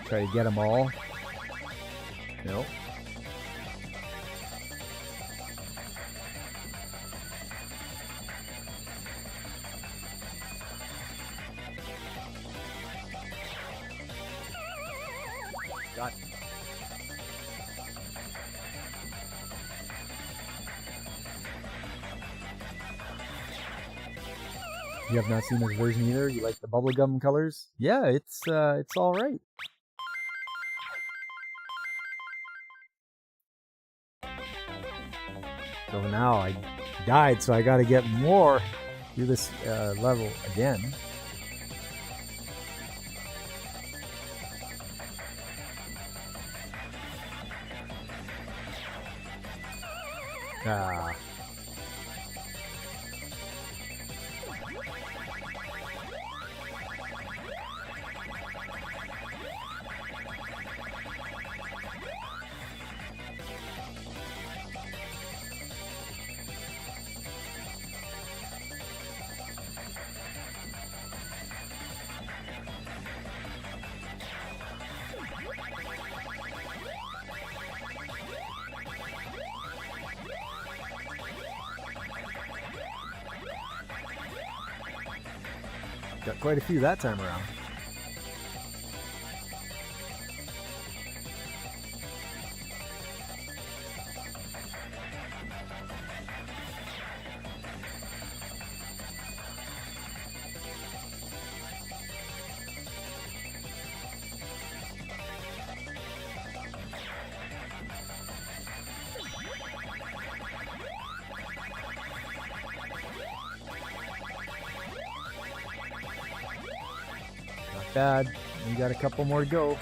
Try to get them all. Nope. Got it. You have not seen this version either? You like the bubblegum colors? Yeah, it's all right. So now I died, so I got to get more. Do this level again. Ah. Got quite a few that time around. Not bad. We got a couple more to go.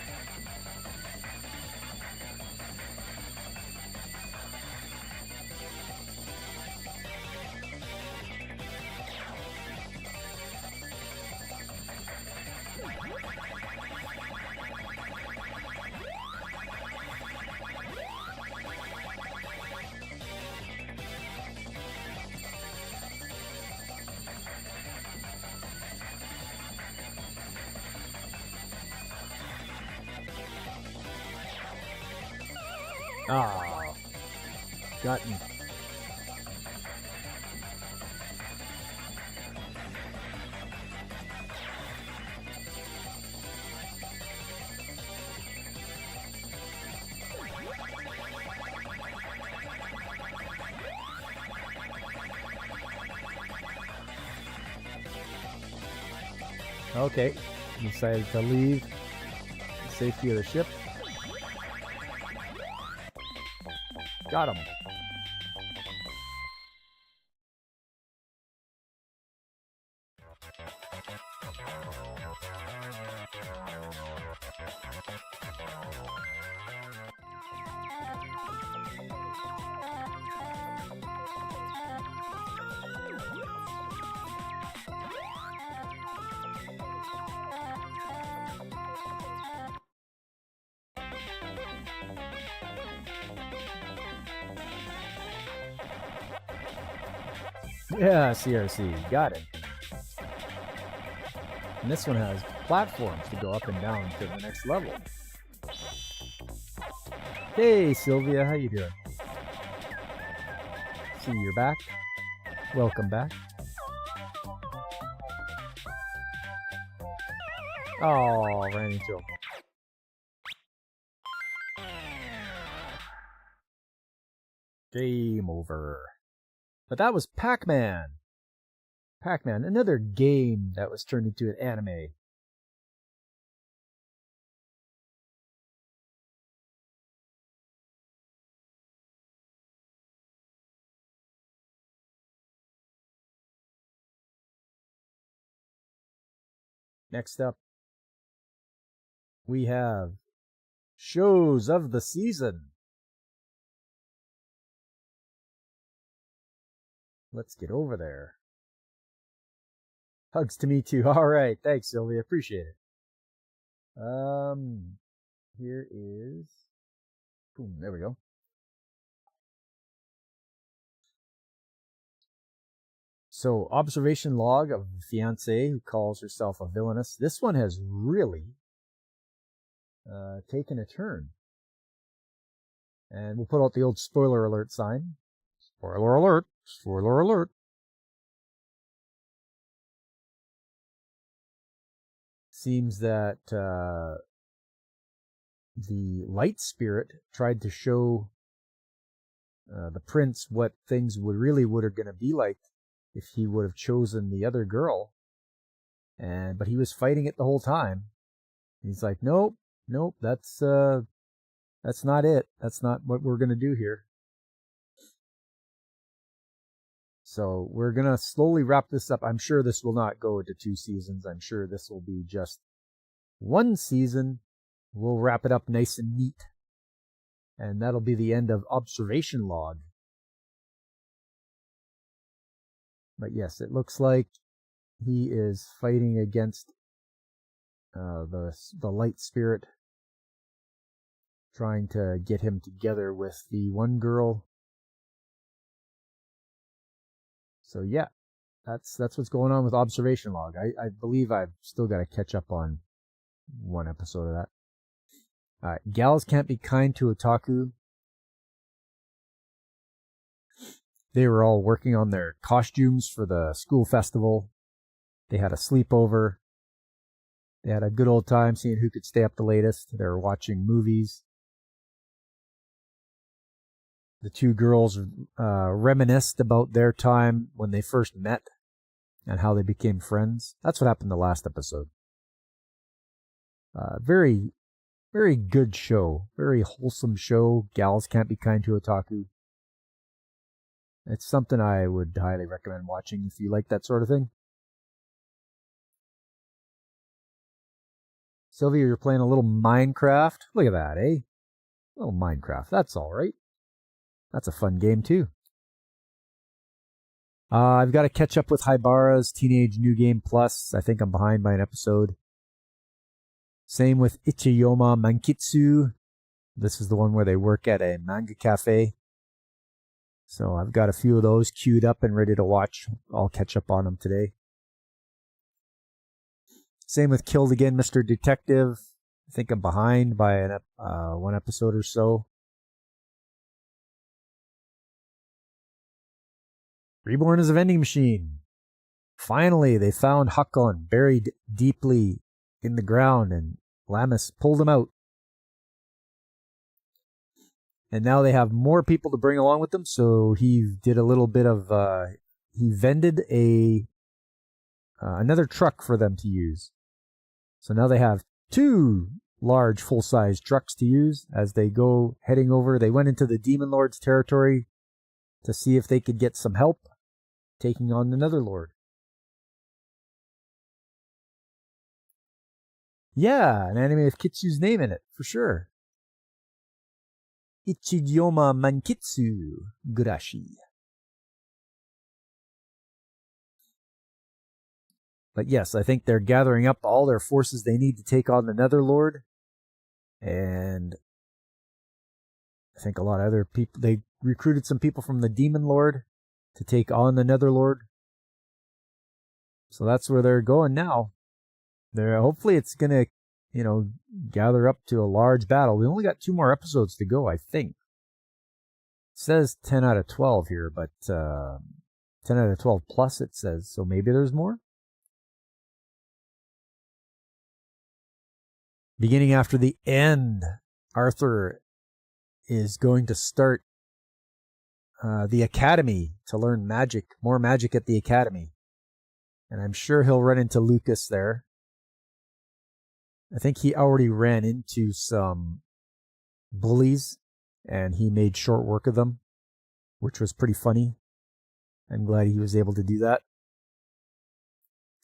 Ah, got me. Okay, decided to leave the safety of the ship. Got him. Yeah, CRC, got it. And this one has platforms to go up and down to the next level. Hey, Sylvia, how you doing? See you're back. Welcome back. Oh, ran into him. Game over. But that was Pac-Man. Pac-Man, another game that was turned into an anime. Next up, we have shows of the season. Let's get over there. Hugs to me too. All right. Thanks, Sylvia. Appreciate it. Here is... Boom, there we go. So, observation log of a fiancée who calls herself a villainess. This one has really taken a turn. And we'll put out the old spoiler alert sign. Spoiler alert. Spoiler alert. Seems that the light spirit tried to show the prince what things would are going to be like if he would have chosen the other girl, but he was fighting it the whole time. He's like, nope, that's not it. That's not what we're going to do here. So we're going to slowly wrap this up. I'm sure this will not go into 2 seasons. I'm sure this will be just 1 season. We'll wrap it up nice and neat. And that'll be the end of Observation Log. But yes, it looks like he is fighting against the light spirit, trying to get him together with the one girl. So yeah, that's what's going on with Observation Log. I believe I've still got to catch up on 1 episode of that. Alright, Gals Can't Be Kind to Otaku. They were all working on their costumes for the school festival. They had a sleepover. They had a good old time seeing who could stay up the latest. They were watching movies. The 2 girls reminisced about their time when they first met and how they became friends. That's what happened in the last episode. Very, very good show. Very wholesome show. Gals Can't Be Kind to Otaku. It's something I would highly recommend watching if you like that sort of thing. Sylvia, you're playing a little Minecraft. Look at that, eh? A little Minecraft. That's all right. That's a fun game, too. I've got to catch up with Haibara's Teenage New Game Plus. I think I'm behind by an episode. Same with Ichiyoma Mankitsu. This is the one where they work at a manga cafe. So I've got a few of those queued up and ready to watch. I'll catch up on them today. Same with Killed Again, Mr. Detective. I think I'm behind by 1 episode or so. Reborn as a Vending Machine. Finally, they found Hakon buried deeply in the ground, and Lamus pulled him out. And now they have more people to bring along with them, so he did a little bit of... he vended another truck for them to use. So now they have 2 large full-size trucks to use as they go heading over. They went into the Demon Lord's territory to see if they could get some help taking on the Netherlord. Yeah, an anime with Kitsu's name in it, for sure. Ichigyoma Mankitsu Gurashi. But yes, I think they're gathering up all their forces they need to take on the Netherlord. And I think a lot of other people, they recruited some people from the Demon Lord to take on the Netherlord. So that's where they're going now. Hopefully it's going to, gather up to a large battle. We only got 2 more episodes to go, I think. It says 10 out of 12 here, but 10 out of 12 plus it says, so maybe there's more? Beginning after the end, Arthur is going to start the academy to learn magic, more magic at the academy. And I'm sure he'll run into Lucas there. I think he already ran into some bullies, and he made short work of them, which was pretty funny. I'm glad he was able to do that,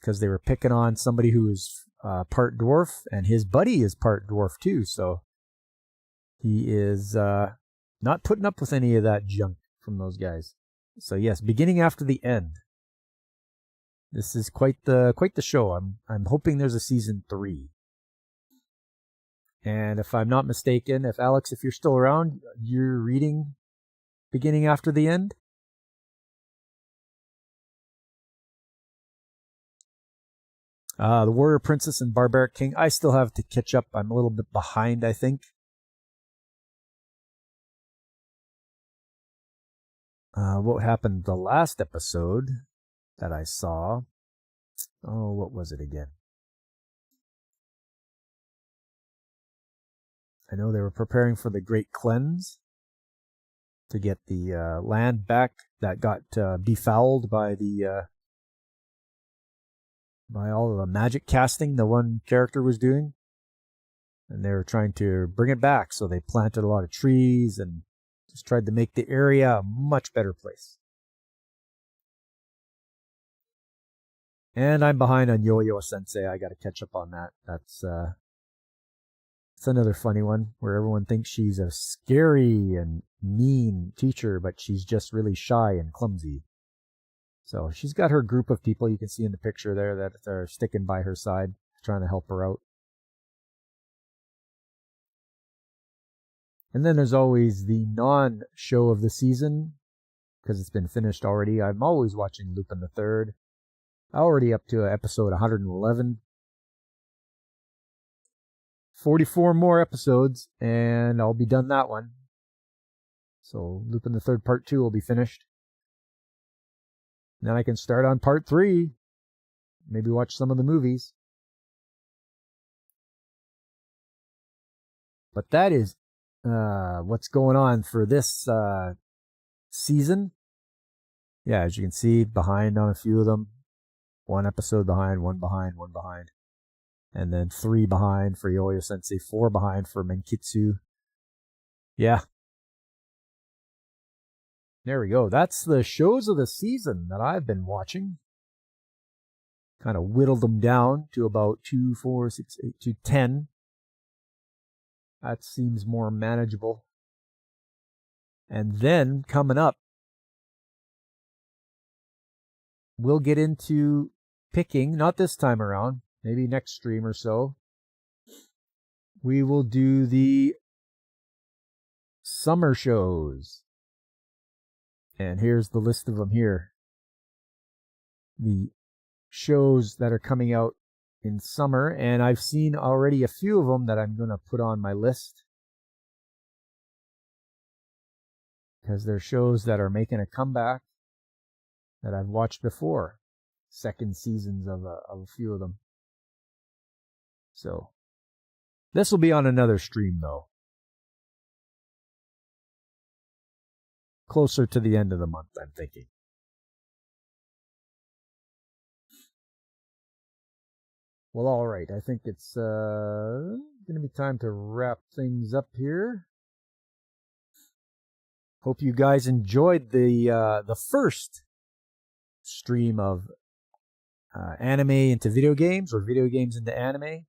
because they were picking on somebody who was part dwarf, and his buddy is part dwarf too, so he is not putting up with any of that junk from those guys. So yes, beginning after the end. This is quite the show. I'm hoping there's a season 3. And if I'm not mistaken, if you're still around, you're reading beginning after the end? The Warrior Princess and Barbaric King. I still have to catch up. I'm a little bit behind, I think. What happened the last episode that I saw? Oh, what was it again? I know they were preparing for the Great Cleanse to get the land back that got befouled by by all of the magic casting the one character was doing. And they were trying to bring it back, so they planted a lot of trees and just tried to make the area a much better place. And I'm behind on Yo-Yo Sensei. I got to catch up on that. That's another funny one where everyone thinks she's a scary and mean teacher, but she's just really shy and clumsy. So she's got her group of people you can see in the picture there that are sticking by her side, trying to help her out. And then there's always the non-show of the season, because it's been finished already. I'm always watching Lupin the Third. Already up to episode 111. 44 more episodes, and I'll be done that one. So Lupin the Third Part 2 will be finished. And then I can start on Part 3. Maybe watch some of the movies. But that is what's going on for this season. Yeah, as you can see, behind on a few of them. 1 episode behind, 1 behind, 1 behind. And then 3 behind for Yo-Yo Sensei, 4 behind for Menkitsu. Yeah. There we go. That's the shows of the season that I've been watching. Kind of whittled them down to about 2, 4, 6, 8, to 10. That seems more manageable. And then, coming up, we'll get into picking, not this time around, maybe next stream or so. We will do the summer shows. And here's the list of them here. The shows that are coming out in summer, and I've seen already a few of them that I'm going to put on my list. Because they're shows that are making a comeback that I've watched before. Second seasons of a few of them. So, this will be on another stream though. Closer to the end of the month, I'm thinking. Well, all right. I think it's going to be time to wrap things up here. Hope you guys enjoyed the first stream of anime into video games, or video games into anime.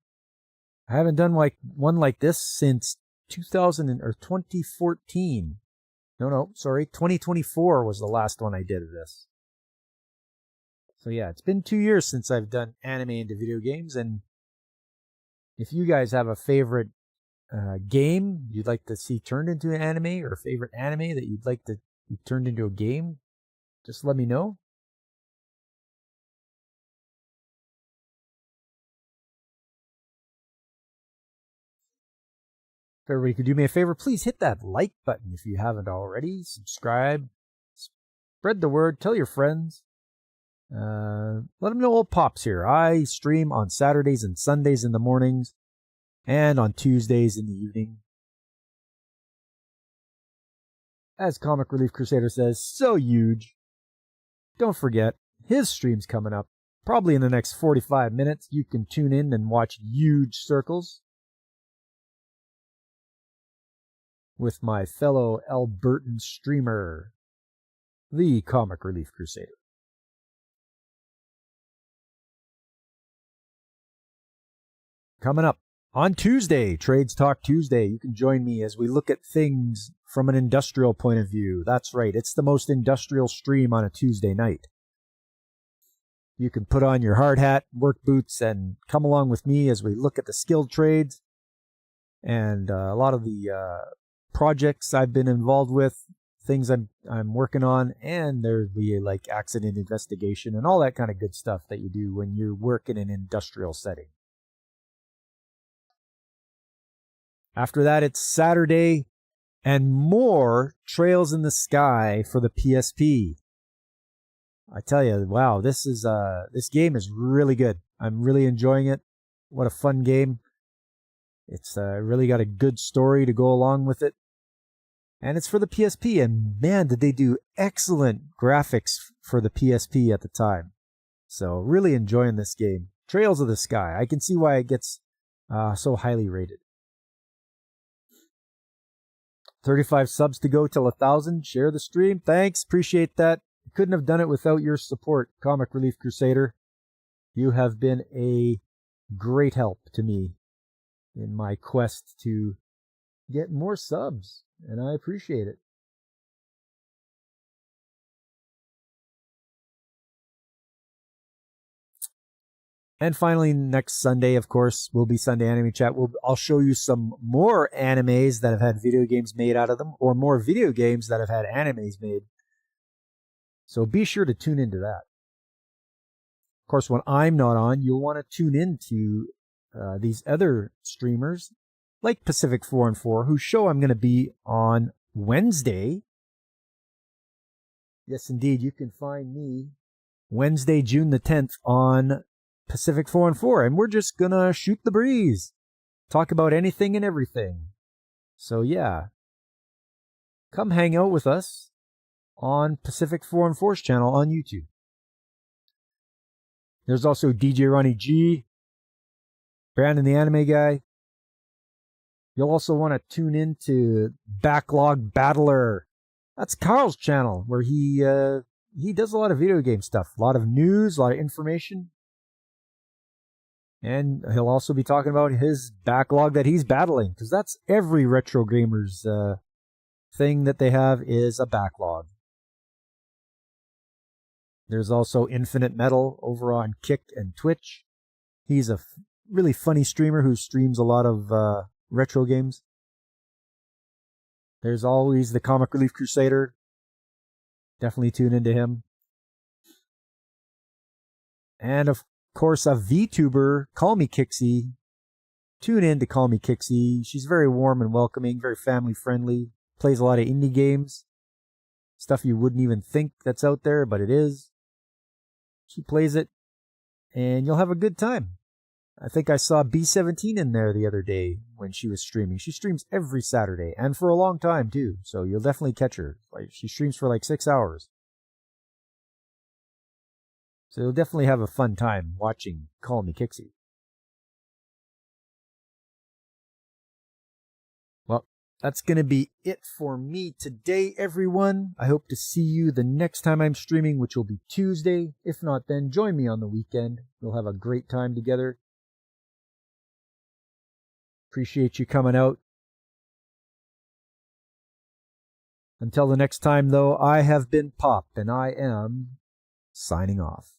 I haven't done one like this since 2014. No, sorry, 2024 was the last one I did of this. So yeah, it's been 2 years since I've done anime into video games, and if you guys have a favorite game you'd like to see turned into an anime, or a favorite anime that you'd like to be turned into a game, just let me know. If everybody could do me a favor, please hit that like button if you haven't already. Subscribe. Spread the word. Tell your friends. Let them know old Pops here. I stream on Saturdays and Sundays in the mornings, and on Tuesdays in the evening. As Comic Relief Crusader says, so huge. Don't forget, his stream's coming up. Probably in the next 45 minutes. You can tune in and watch Huge Circles with my fellow Albertan streamer, the Comic Relief Crusader. Coming up on Tuesday, Trades Talk Tuesday, you can join me as we look at things from an industrial point of view. That's right, it's the most industrial stream on a Tuesday night. You can put on your hard hat, work boots, and come along with me as we look at the skilled trades and a lot of the projects I've been involved with, things I'm working on, and there'll be like accident investigation and all that kind of good stuff that you do when you work in an industrial setting. After that, it's Saturday and more Trails in the Sky for the PSP. I tell you, wow, this game is really good. I'm really enjoying it. What a fun game. It's really got a good story to go along with it. And it's for the PSP, and man, did they do excellent graphics for the PSP at the time. So really enjoying this game. Trails of the Sky. I can see why it gets so highly rated. 35 subs to go till 1,000. Share the stream. Thanks. Appreciate that. Couldn't have done it without your support, Comic Relief Crusader. You have been a great help to me in my quest to get more subs, and I appreciate it. And finally, next Sunday, of course, will be Sunday Anime Chat. I'll show you some more animes that have had video games made out of them, or more video games that have had animes made. So be sure to tune into that. Of course, when I'm not on, you'll want to tune into these other streamers, like Pacific 4 and 4, whose show I'm going to be on Wednesday. Yes, indeed, you can find me Wednesday, June the 10th on Pacific 4 and 4, and we're just going to shoot the breeze. Talk about anything and everything. So yeah, come hang out with us on Pacific 4 and 4's channel on YouTube. There's also DJ Ronnie G, Brandon the Anime Guy. You'll also want to tune in to Backlog Battler. That's Carl's channel, where he does a lot of video game stuff, a lot of news, a lot of information. And he'll also be talking about his backlog that he's battling, because that's every retro gamer's thing that they have is a backlog. There's also Infinite Metal over on Kick and Twitch. He's a really funny streamer who streams a lot of retro games. There's always the Comic Relief Crusader. Definitely tune into him. And of course, a VTuber, Call Me Kixie. Tune in to Call Me Kixie. She's very warm and welcoming, very family friendly. Plays a lot of indie games. Stuff you wouldn't even think that's out there, but it is. She plays it, and you'll have a good time. I think I saw B17 in there the other day when she was streaming. She streams every Saturday, and for a long time, too. So you'll definitely catch her. She streams for like 6 hours. So you'll definitely have a fun time watching Call Me Kixie. that's going to be it for me today, everyone. I hope to see you the next time I'm streaming, which will be Tuesday. If not, then join me on the weekend. We'll have a great time together. Appreciate you coming out. Until the next time, though, I have been Pop, and I am signing off.